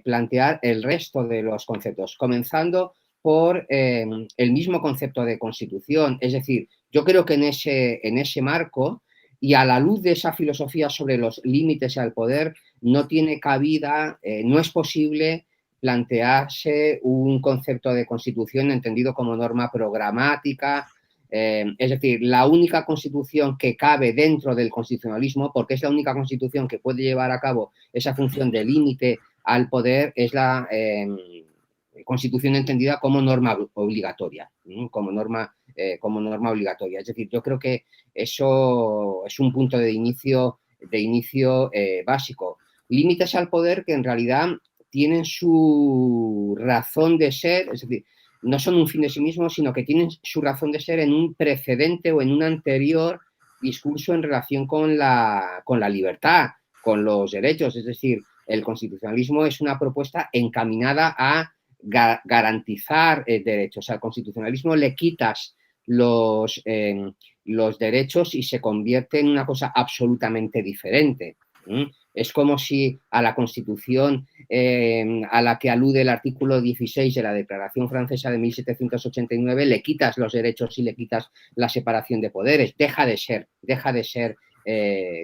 D: plantear el resto de los conceptos, comenzando por el mismo concepto de constitución. Es decir, yo creo que en ese marco y a la luz de esa filosofía sobre los límites al poder no tiene cabida, no es posible plantearse un concepto de constitución entendido como norma programática. Es decir, la única constitución que cabe dentro del constitucionalismo, porque es la única constitución que puede llevar a cabo esa función de límite al poder, es la constitución entendida como norma obligatoria, como norma obligatoria. Es decir, yo creo que eso es un punto de inicio básico. Límites al poder que en realidad tienen su razón de ser, es decir, no son un fin de sí mismos, sino que tienen su razón de ser en un precedente o en un anterior discurso en relación con la libertad, con los derechos. Es decir, el constitucionalismo es una propuesta encaminada a garantizar derechos. Al constitucionalismo le quitas los derechos y se convierte en una cosa absolutamente diferente. Es como si a la Constitución a la que alude el artículo 16 de la Declaración Francesa de 1789 le quitas los derechos y le quitas la separación de poderes. Deja de ser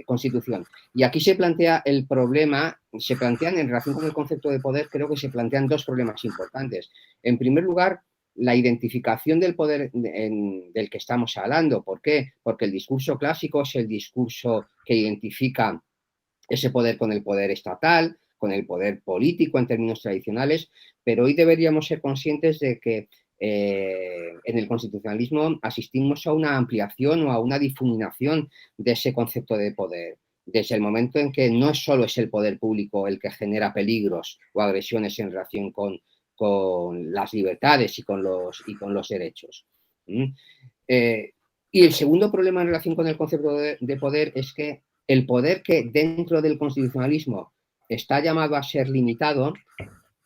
D: Constitución. Y aquí se plantea el problema, se plantean en relación con el concepto de poder, creo que se plantean dos problemas importantes. En primer lugar, la identificación del poder del que estamos hablando. ¿Por qué? Porque el discurso clásico es el discurso que identifica ese poder con el poder estatal, con el poder político en términos tradicionales, pero hoy deberíamos ser conscientes de que en el constitucionalismo asistimos a una ampliación o a una difuminación de ese concepto de poder, desde el momento en que no solo es el poder público el que genera peligros o agresiones en relación con las libertades y con los derechos. Y el segundo problema en relación con el concepto de poder es que el poder que dentro del constitucionalismo está llamado a ser limitado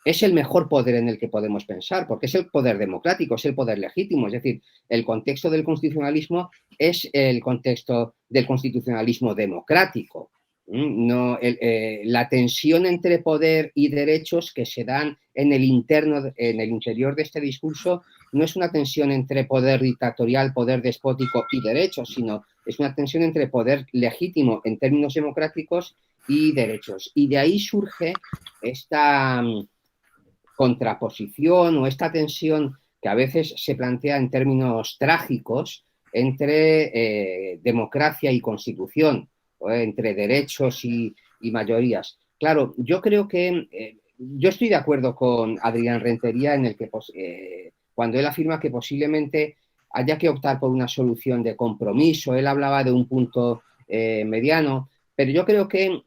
D: es el mejor poder en el que podemos pensar, porque es el poder democrático, es el poder legítimo. Es decir, el contexto del constitucionalismo es el contexto del constitucionalismo democrático. No, la tensión entre poder y derechos que se dan en el interior de este discurso no es una tensión entre poder dictatorial, poder despótico y derechos, sino es una tensión entre poder legítimo en términos democráticos y derechos. Y de ahí surge esta contraposición o esta tensión que a veces se plantea en términos trágicos entre democracia y constitución, entre derechos y mayorías. Claro, yo creo que yo estoy de acuerdo con Adrián Rentería en el que cuando él afirma que posiblemente haya que optar por una solución de compromiso. Él hablaba de un punto mediano, pero yo creo que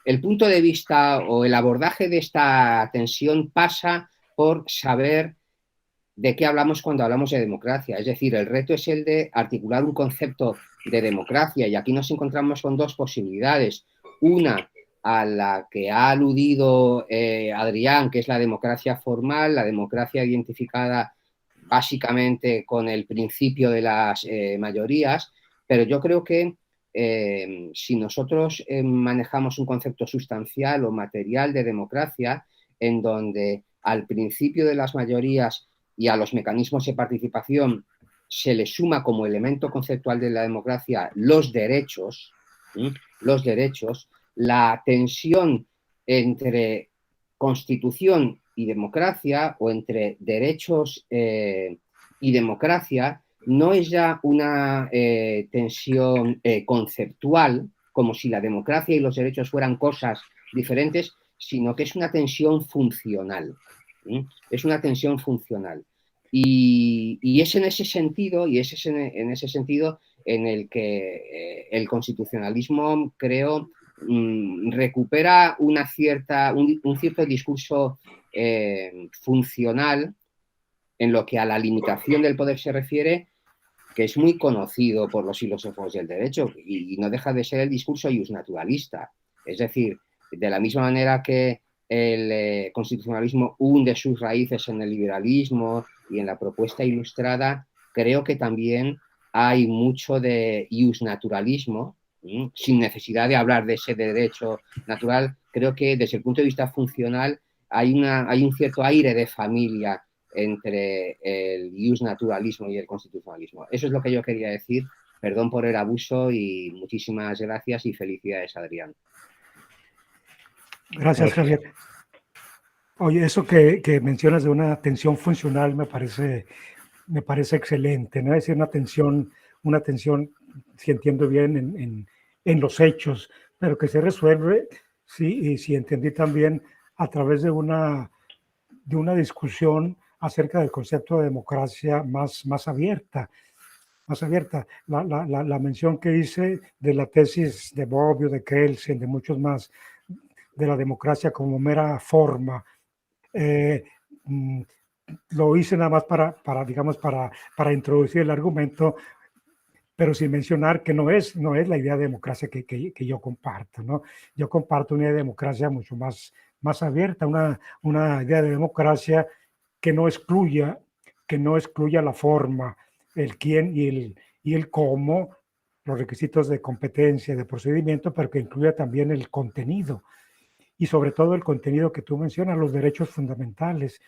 D: el punto de vista o el abordaje de esta tensión pasa por saber de qué hablamos cuando hablamos de democracia. Es decir, el reto es el de articular un concepto de democracia, y aquí nos encontramos con dos posibilidades. Una a la que ha aludido Adrián, que es la democracia formal, la democracia identificada básicamente con el principio de las mayorías, pero yo creo que si nosotros manejamos un concepto sustancial o material de democracia, en donde al principio de las mayorías y a los mecanismos de participación se le suma como elemento conceptual de la democracia los derechos, la tensión entre constitución y democracia, o entre derechos y democracia, no es ya una tensión conceptual, como si la democracia y los derechos fueran cosas diferentes, sino que es una tensión funcional. Es una tensión funcional. Y es en ese sentido, en el que el constitucionalismo, creo, recupera un cierto discurso funcional en lo que a la limitación del poder se refiere, que es muy conocido por los filósofos del derecho y no deja de ser el discurso iusnaturalista. Es decir, de la misma manera que el constitucionalismo hunde sus raíces en el liberalismo y en la propuesta ilustrada, creo que también hay mucho de iusnaturalismo, sin necesidad de hablar de ese derecho natural. Creo que desde el punto de vista funcional hay un cierto aire de familia entre el iusnaturalismo y el constitucionalismo. Eso es lo que yo quería decir. Perdón por el abuso y muchísimas gracias y felicidades, Adrián.
B: Gracias, Javier. Oye, eso que mencionas de una tensión funcional me parece excelente, ¿no? Es decir, una tensión, si entiendo bien, en los hechos, pero que se resuelve, sí, y si entendí también, a través de una discusión acerca del concepto de democracia más abierta. La mención que hice de la tesis de Bobbio, de Kelsen, de muchos más, de la democracia como mera forma, lo hice nada más para introducir el argumento, pero sin mencionar que no es la idea de democracia que yo comparto, ¿no? Yo comparto una idea de democracia mucho más abierta, una idea de democracia que no excluya la forma, el quién y el cómo, los requisitos de competencia, de procedimiento, pero que incluya también el contenido. Y sobre todo el contenido que tú mencionas, los derechos fundamentales.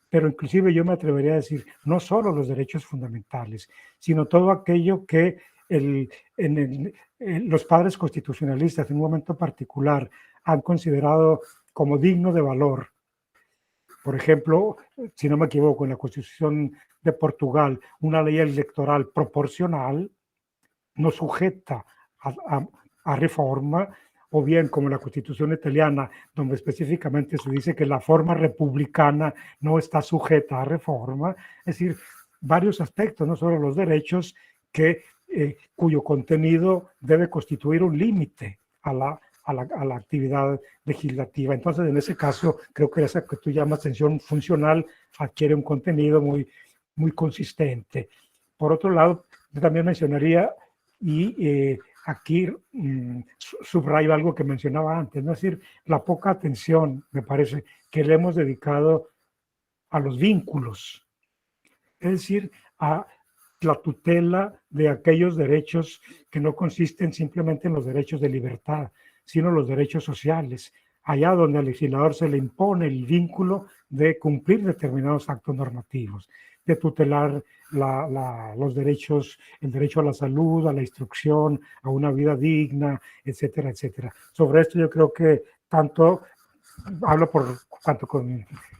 B: Pero inclusive yo me atrevería a decir, no solo los derechos fundamentales, sino todo aquello que los padres constitucionalistas en un momento particular han considerado como digno de valor. Por ejemplo, si no me equivoco, en la Constitución de Portugal, una ley electoral proporcional no sujeta a reforma, o bien como la Constitución italiana, donde específicamente se dice que la forma republicana no está sujeta a reforma. Es decir, varios aspectos, no solo los derechos, cuyo contenido debe constituir un límite a la actividad legislativa. Entonces, en ese caso, creo que esa que tú llamas tensión funcional adquiere un contenido muy consistente. Por otro lado, yo también mencionaría, y aquí subrayo algo que mencionaba antes, ¿no? Es decir, la poca atención, me parece, que le hemos dedicado a los vínculos, es decir, a la tutela de aquellos derechos que no consisten simplemente en los derechos de libertad, sino los derechos sociales, allá donde al legislador se le impone el vínculo de cumplir determinados actos normativos, de tutelar los derechos, el derecho a la salud, a la instrucción, a una vida digna, etcétera, etcétera. Sobre esto yo creo que hablo por cuanto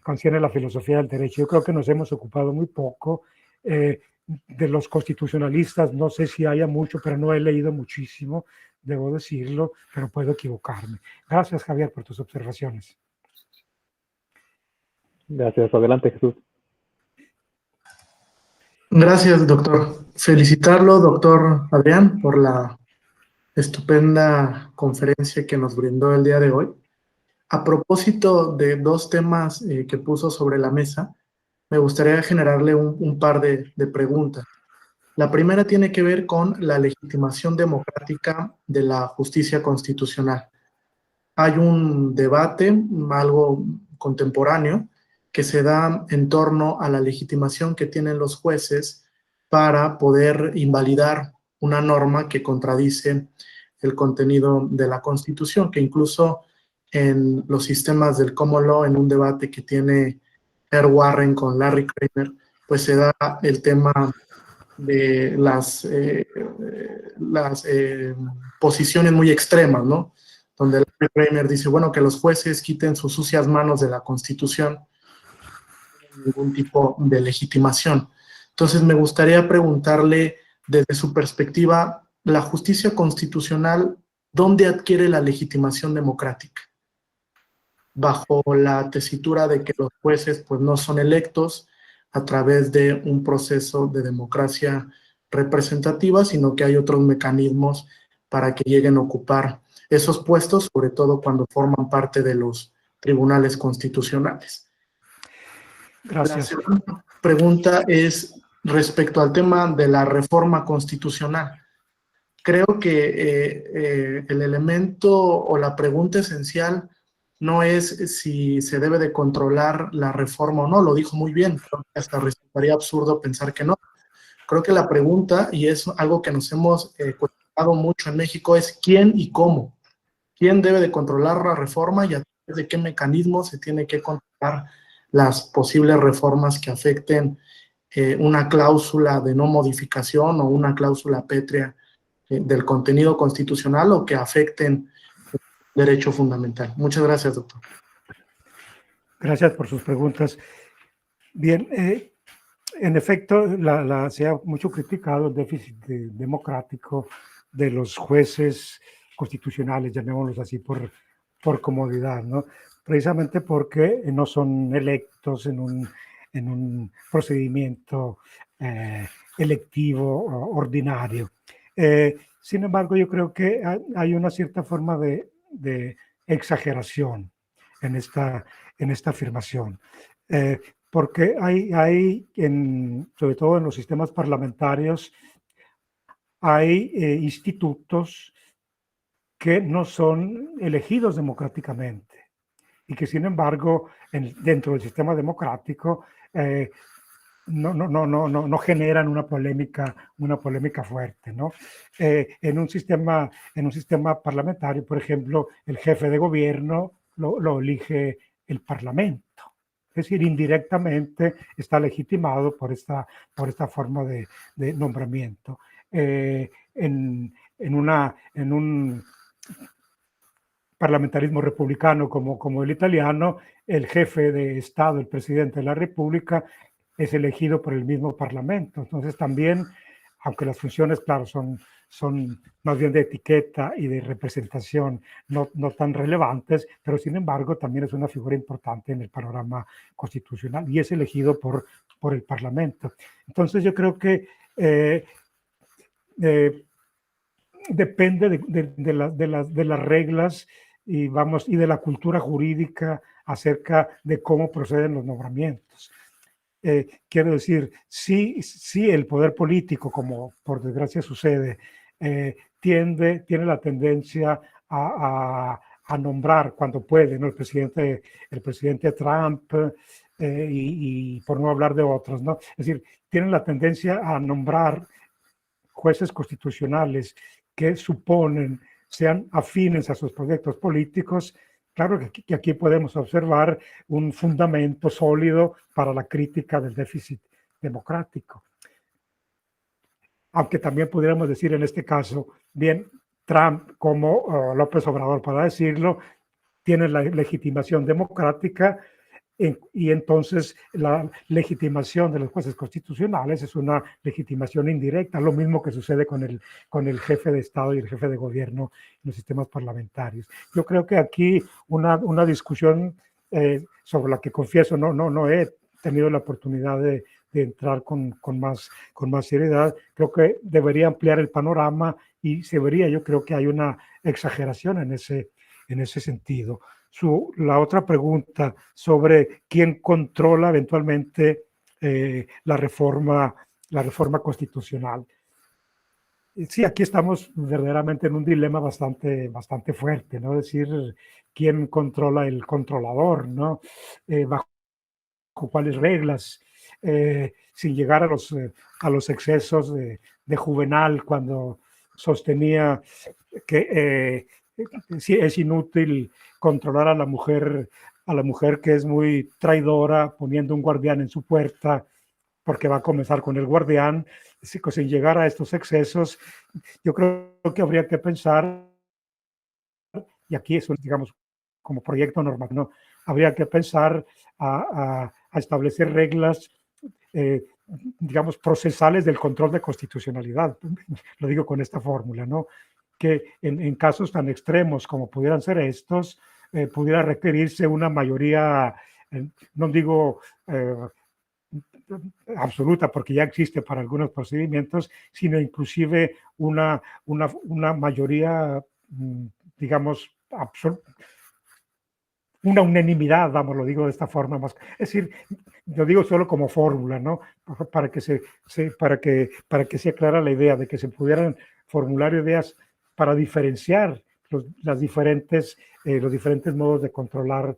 B: concierne la filosofía del derecho, yo creo que nos hemos ocupado muy poco de los constitucionalistas, no sé si haya mucho, pero no he leído muchísimo, debo decirlo, pero puedo equivocarme. Gracias, Javier, por tus observaciones.
A: Gracias. Adelante, Jesús.
E: Gracias, doctor. Felicitarlo, doctor Adrián, por la estupenda conferencia que nos brindó el día de hoy. A propósito de dos temas que puso sobre la mesa, me gustaría generarle un par de preguntas. La primera tiene que ver con la legitimación democrática de la justicia constitucional. Hay un debate, algo contemporáneo, que se da en torno a la legitimación que tienen los jueces para poder invalidar una norma que contradice el contenido de la Constitución, que incluso en los sistemas del common law, en un debate que tiene Per Warren con Larry Kramer, pues se da el tema de las posiciones muy extremas, ¿no? Donde Larry Kramer dice, bueno, que los jueces quiten sus sucias manos de la Constitución, ningún tipo de legitimación. Entonces, me gustaría preguntarle, desde su perspectiva, la justicia constitucional, ¿dónde adquiere la legitimación democrática? Bajo la tesitura de que los jueces pues, no son electos a través de un proceso de democracia representativa, sino que hay otros mecanismos para que lleguen a ocupar esos puestos, sobre todo cuando forman parte de los tribunales constitucionales.
B: Gracias.
E: La segunda pregunta es, respecto al tema de la reforma constitucional. Creo que el elemento o la pregunta esencial no es si se debe de controlar la reforma o no, lo dijo muy bien, creo que hasta resultaría absurdo pensar que no. Creo que la pregunta, y es algo que nos hemos cuestionado mucho en México, es quién y cómo. ¿Quién debe de controlar la reforma y a través de qué mecanismos se tiene que controlar las posibles reformas que afecten una cláusula de no modificación o una cláusula pétrea del contenido constitucional o que afecten el derecho fundamental? Muchas gracias, doctor.
B: Gracias por sus preguntas. Bien, en efecto, se ha mucho criticado el déficit democrático de los jueces constitucionales, llamémoslos así por comodidad, ¿no? Precisamente porque no son electos en un procedimiento electivo ordinario. Sin embargo, yo creo que hay una cierta forma de exageración en esta afirmación. Porque hay sobre todo en los sistemas parlamentarios, hay institutos que no son elegidos democráticamente y que sin embargo dentro del sistema democrático no generan una polémica fuerte, ¿no? En un sistema parlamentario, por ejemplo, el jefe de gobierno lo elige el Parlamento. Es decir, indirectamente está legitimado por esta forma de nombramiento. En un parlamentarismo republicano como el italiano, el jefe de Estado, el presidente de la República, es elegido por el mismo Parlamento. Entonces también, aunque las funciones, claro, son más bien de etiqueta y de representación, no tan relevantes, pero sin embargo también es una figura importante en el panorama constitucional y es elegido por el Parlamento. Entonces yo creo que depende de las reglas y de la cultura jurídica acerca de cómo proceden los nombramientos. Quiero decir, sí el poder político, como por desgracia sucede, tiene la tendencia a nombrar cuando puede, ¿no? El presidente Trump y por no hablar de otros, ¿no? Es decir, tienen la tendencia a nombrar jueces constitucionales que sean afines a sus proyectos políticos. Claro que aquí podemos observar un fundamento sólido para la crítica del déficit democrático. Aunque también pudiéramos decir en este caso, bien, Trump como López Obrador, para decirlo, tiene la legitimación democrática y entonces la legitimación de los jueces constitucionales es una legitimación indirecta, lo mismo que sucede con el jefe de Estado y el jefe de gobierno en los sistemas parlamentarios. Yo creo que aquí una discusión sobre la que confieso no he tenido la oportunidad de entrar con más seriedad. Creo que debería ampliar el panorama y yo creo que hay una exageración en ese sentido. La otra pregunta sobre quién controla eventualmente la reforma constitucional. Sí, aquí estamos verdaderamente en un dilema bastante fuerte, ¿no? Es decir, quién controla el controlador, ¿no? Bajo cuáles reglas, sin llegar a los excesos de Juvenal cuando sostenía que es inútil controlar a la mujer que es muy traidora poniendo un guardián en su puerta porque va a comenzar con el guardián. Sin llegar a estos excesos, yo creo que habría que pensar, y aquí es, digamos, como proyecto normal, ¿no? Habría que pensar a establecer reglas, digamos, procesales del control de constitucionalidad. Lo digo con esta fórmula, ¿no? Que en casos tan extremos como pudieran ser estos, pudiera requerirse una mayoría, no digo absoluta, porque ya existe para algunos procedimientos, sino inclusive una mayoría, digamos, una unanimidad, vamos, lo digo de esta forma más. Es decir, yo digo solo como fórmula, ¿no? Para que para que se aclara la idea de que se pudieran formular ideas para diferenciar los diferentes modos de controlar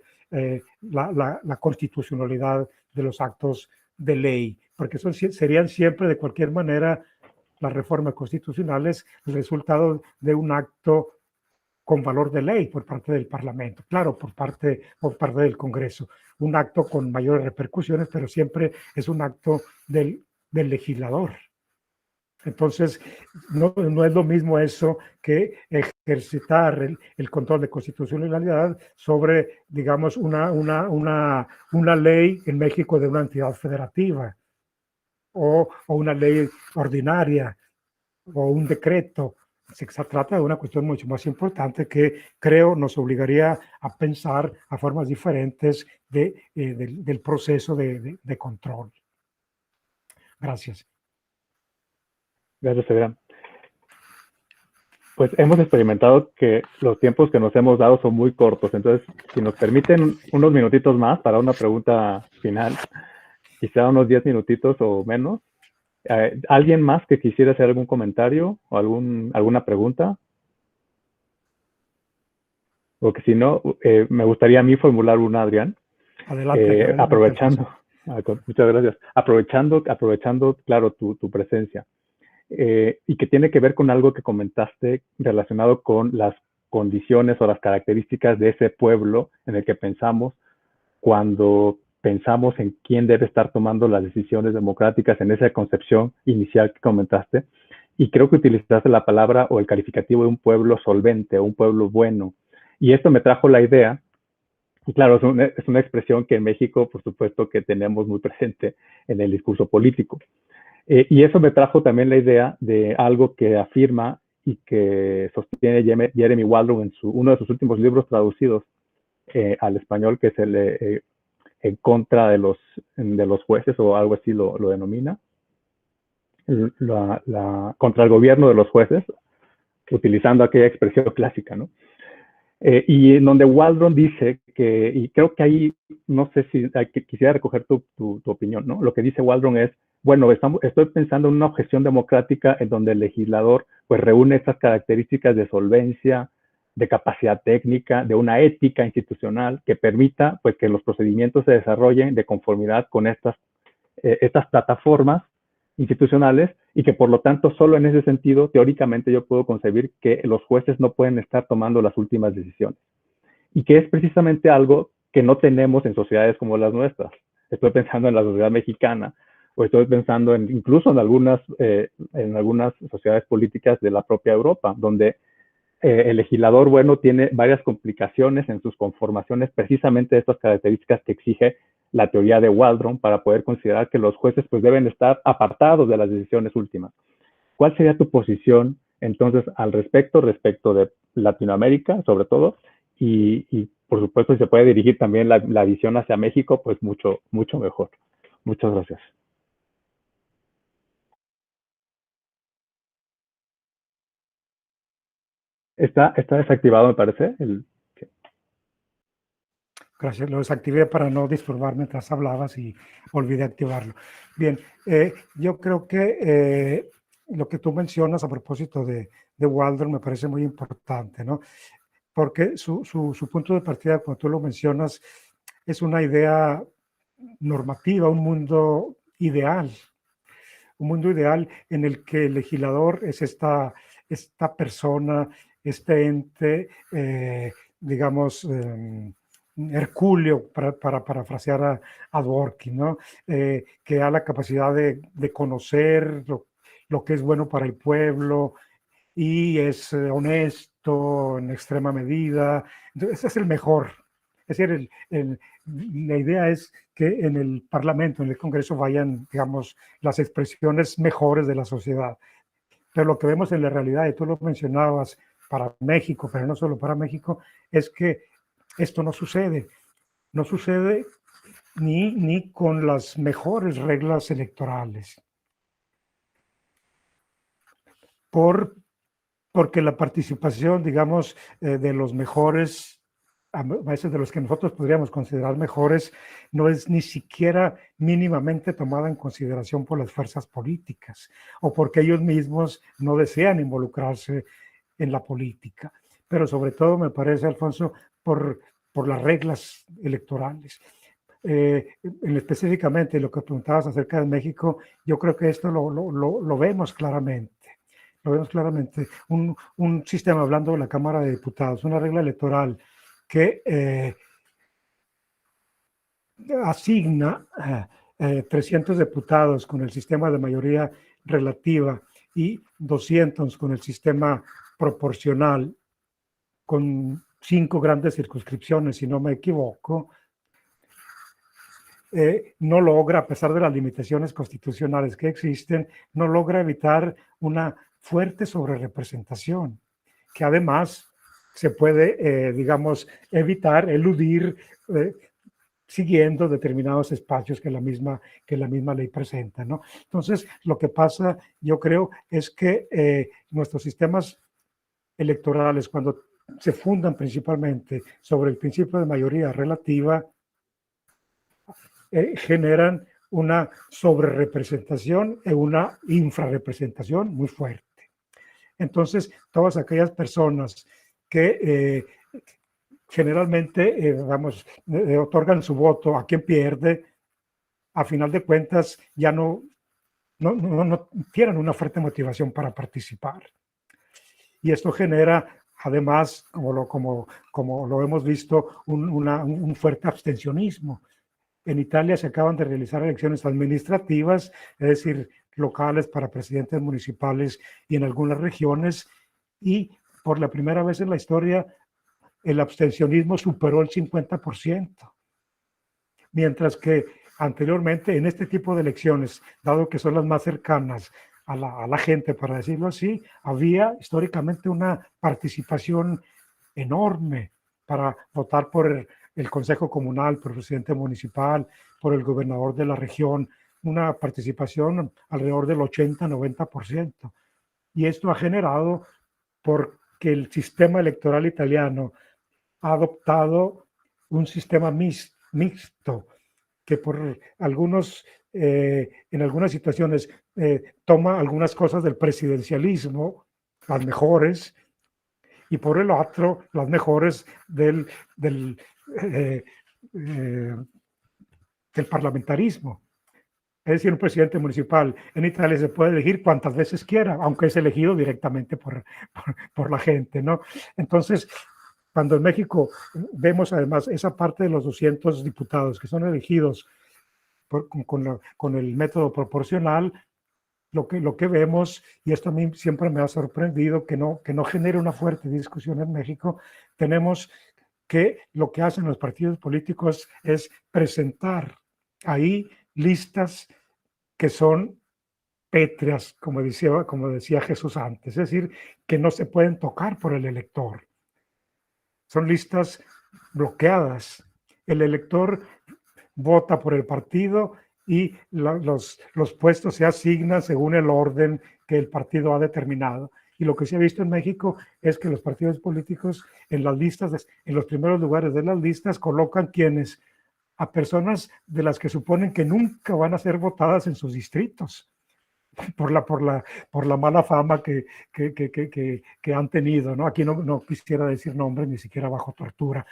B: la constitucionalidad de los actos de ley, porque serían siempre, de cualquier manera, las reformas constitucionales el resultado de un acto con valor de ley por parte del Parlamento, claro, por parte del Congreso, un acto con mayores repercusiones, pero siempre es un acto del legislador. Entonces, no es lo mismo eso que ejercitar el control de constitucionalidad sobre, digamos, una ley en México de una entidad federativa o una ley ordinaria o un decreto. Se trata de una cuestión mucho más importante que creo nos obligaría a pensar a formas diferentes del proceso de control. Gracias.
A: Gracias, Adrián. Pues hemos experimentado que los tiempos que nos hemos dado son muy cortos, entonces si nos permiten unos minutitos más para una pregunta final, quizá unos 10 minutitos o menos. ¿Alguien más que quisiera hacer algún comentario o alguna pregunta? O que si no, me gustaría a mí formular una, Adrián.
B: Adelante.
A: Aprovechando, muchas gracias. Aprovechando, claro, tu presencia. Y que tiene que ver con algo que comentaste relacionado con las condiciones o las características de ese pueblo en el que pensamos cuando pensamos en quién debe estar tomando las decisiones democráticas en esa concepción inicial que comentaste. Y creo que utilizaste la palabra o el calificativo de un pueblo solvente o un pueblo bueno. Y esto me trajo la idea, y claro, es una expresión que en México, por supuesto, que tenemos muy presente en el discurso político. Y eso me trajo también la idea de algo que afirma y que sostiene Jeremy Waldron en uno de sus últimos libros traducidos al español, que es el en contra de los jueces, o algo así lo denomina, contra el gobierno de los jueces, utilizando aquella expresión clásica, ¿no? Y en donde Waldron dice que, y creo que ahí, no sé si quisiera recoger tu opinión, ¿no? Lo que dice Waldron es, bueno, estoy pensando en una objeción democrática en donde el legislador pues reúne estas características de solvencia, de capacidad técnica, de una ética institucional que permita pues que los procedimientos se desarrollen de conformidad con estas plataformas institucionales y que por lo tanto solo en ese sentido teóricamente yo puedo concebir que los jueces no pueden estar tomando las últimas decisiones y que es precisamente algo que no tenemos en sociedades como las nuestras. Estoy pensando en la sociedad mexicana o estoy pensando incluso en algunas sociedades políticas de la propia Europa, donde el legislador bueno tiene varias complicaciones en sus conformaciones, precisamente de estas características que exige la teoría de Waldron para poder considerar que los jueces pues deben estar apartados de las decisiones últimas. ¿Cuál sería tu posición entonces al respecto de Latinoamérica sobre todo? Y por supuesto si se puede dirigir también la visión hacia México, pues mucho, mucho mejor. Muchas gracias. Está desactivado, me parece.
B: Gracias, lo desactivé para no disturbar mientras hablabas y olvidé activarlo. Bien, yo creo que lo que tú mencionas a propósito de Waldron me parece muy importante, ¿no? Porque su punto de partida, como tú lo mencionas, es una idea normativa, un mundo ideal en el que el legislador es esta persona, este ente, digamos, hercúleo, para parafrasear a Dworkin, ¿no? Que da la capacidad de conocer lo que es bueno para el pueblo y es honesto en extrema medida. Entonces, ese es el mejor. Es decir, la idea es que en el Parlamento, en el Congreso, vayan, digamos, las expresiones mejores de la sociedad. Pero lo que vemos en la realidad, y tú lo mencionabas para México, pero no solo para México, es que esto no sucede. No sucede ni con las mejores reglas electorales. Porque la participación, digamos, de los mejores a veces de los que nosotros podríamos considerar mejores, no es ni siquiera mínimamente tomada en consideración por las fuerzas políticas o porque ellos mismos no desean involucrarse en la política. Pero sobre todo me parece, Alfonso, por las reglas electorales. Específicamente lo que preguntabas acerca de México, yo creo que esto lo vemos claramente. Lo vemos claramente. Un sistema, hablando de la Cámara de Diputados, una regla electoral que asigna 300 diputados con el sistema de mayoría relativa y 200 con el sistema proporcional, con 5 grandes circunscripciones, si no me equivoco, no logra, a pesar de las limitaciones constitucionales que existen, no logra evitar una fuerte sobrerepresentación, que además se puede, digamos, evitar, eludir, siguiendo determinados espacios que la misma ley presenta, ¿no? Entonces, lo que pasa, yo creo, es que nuestros sistemas electorales, cuando se fundan principalmente sobre el principio de mayoría relativa, generan una sobrerepresentación y una infrarrepresentación muy fuerte. Entonces, todas aquellas personas que generalmente, otorgan su voto a quien pierde, a final de cuentas ya no tienen una fuerte motivación para participar. Y esto genera, además, como lo hemos visto, un fuerte abstencionismo. En Italia se acaban de realizar elecciones administrativas, es decir, locales para presidentes municipales y en algunas regiones, y por la primera vez en la historia el abstencionismo superó el 50%, mientras que anteriormente en este tipo de elecciones, dado que son las más cercanas a la gente, para decirlo así, había históricamente una participación enorme para votar por el Consejo Comunal, por el presidente municipal, por el gobernador de la región, una participación alrededor del 80-90%. Y esto ha generado, porque el sistema electoral italiano ha adoptado un sistema mixto, que por algunos, en algunas situaciones, toma algunas cosas del presidencialismo, las mejores, y por el otro, las mejores del parlamentarismo. Es decir, un presidente municipal en Italia se puede elegir cuantas veces quiera, aunque es elegido directamente por la gente, ¿no? Entonces, cuando en México vemos además esa parte de los 200 diputados que son elegidos con el método proporcional, lo que vemos, y esto a mí siempre me ha sorprendido, que no genere una fuerte discusión en México, tenemos que lo que hacen los partidos políticos es presentar ahí listas que son pétreas, como decía Jesús antes, es decir, que no se pueden tocar por el elector. Son listas bloqueadas. El elector vota por el partido y los puestos se asignan según el orden que el partido ha determinado. Y lo que se ha visto en México es que los partidos políticos en las listas, en los primeros lugares de las listas, colocan quienes, a personas de las que suponen que nunca van a ser votadas en sus distritos, por la mala fama que han tenido, ¿no? Aquí no quisiera decir nombres, ni siquiera bajo tortura.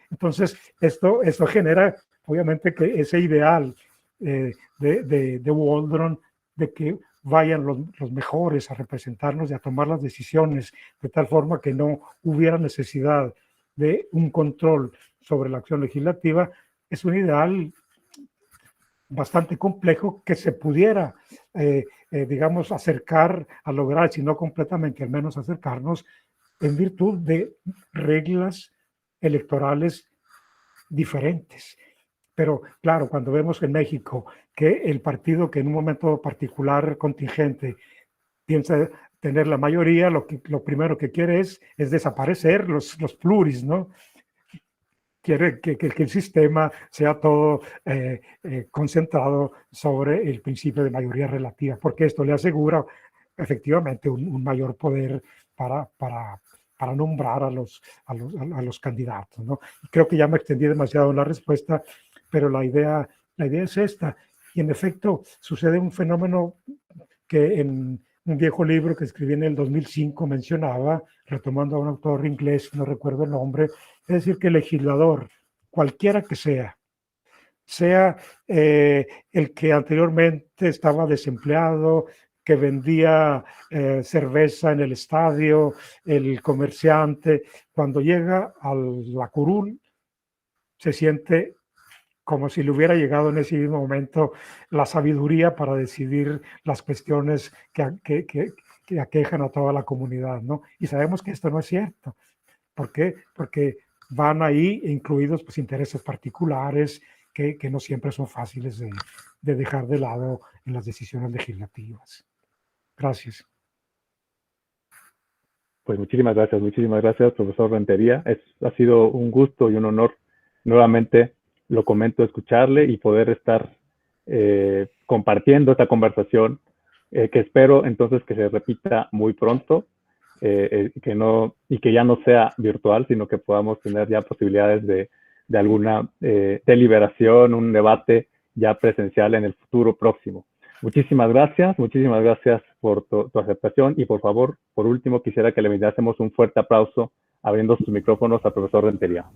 B: Entonces, esto genera, obviamente, que ese ideal de Waldron, de que vayan los mejores a representarnos y a tomar las decisiones, de tal forma que no hubiera necesidad de un control sobre la acción legislativa, es un ideal bastante complejo que se pudiera, digamos, acercar a lograr, si no completamente, al menos acercarnos, en virtud de reglas electorales diferentes. Pero claro, cuando vemos en México que el partido que en un momento particular contingente piensa tener la mayoría, lo primero que quiere es desaparecer los pluris, ¿no? Quiere que el sistema sea todo concentrado sobre el principio de mayoría relativa, porque esto le asegura efectivamente un mayor poder para nombrar a los candidatos, ¿no? Creo que ya me extendí demasiado en la respuesta, pero la idea es esta. Y en efecto, sucede un fenómeno que en un viejo libro que escribí en el 2005 mencionaba, retomando a un autor inglés, no recuerdo el nombre, es decir, que el legislador, cualquiera que sea el que anteriormente estaba desempleado, que vendía cerveza en el estadio, el comerciante, cuando llega a la curul, se siente como si le hubiera llegado en ese mismo momento la sabiduría para decidir las cuestiones que aquejan a toda la comunidad, ¿no? Y sabemos que esto no es cierto. ¿Por qué? Porque van ahí incluidos pues, intereses particulares que no siempre son fáciles de dejar de lado en las decisiones legislativas. Gracias.
A: Pues muchísimas gracias, profesor Rentería. Ha sido un gusto y un honor nuevamente, lo comento, escucharle y poder estar compartiendo esta conversación que espero entonces que se repita muy pronto y que ya no sea virtual, sino que podamos tener ya posibilidades de alguna deliberación, un debate ya presencial en el futuro próximo. Muchísimas gracias por tu aceptación y por favor, por último, quisiera que le brindásemos un fuerte aplauso abriendo sus micrófonos al profesor Rentería.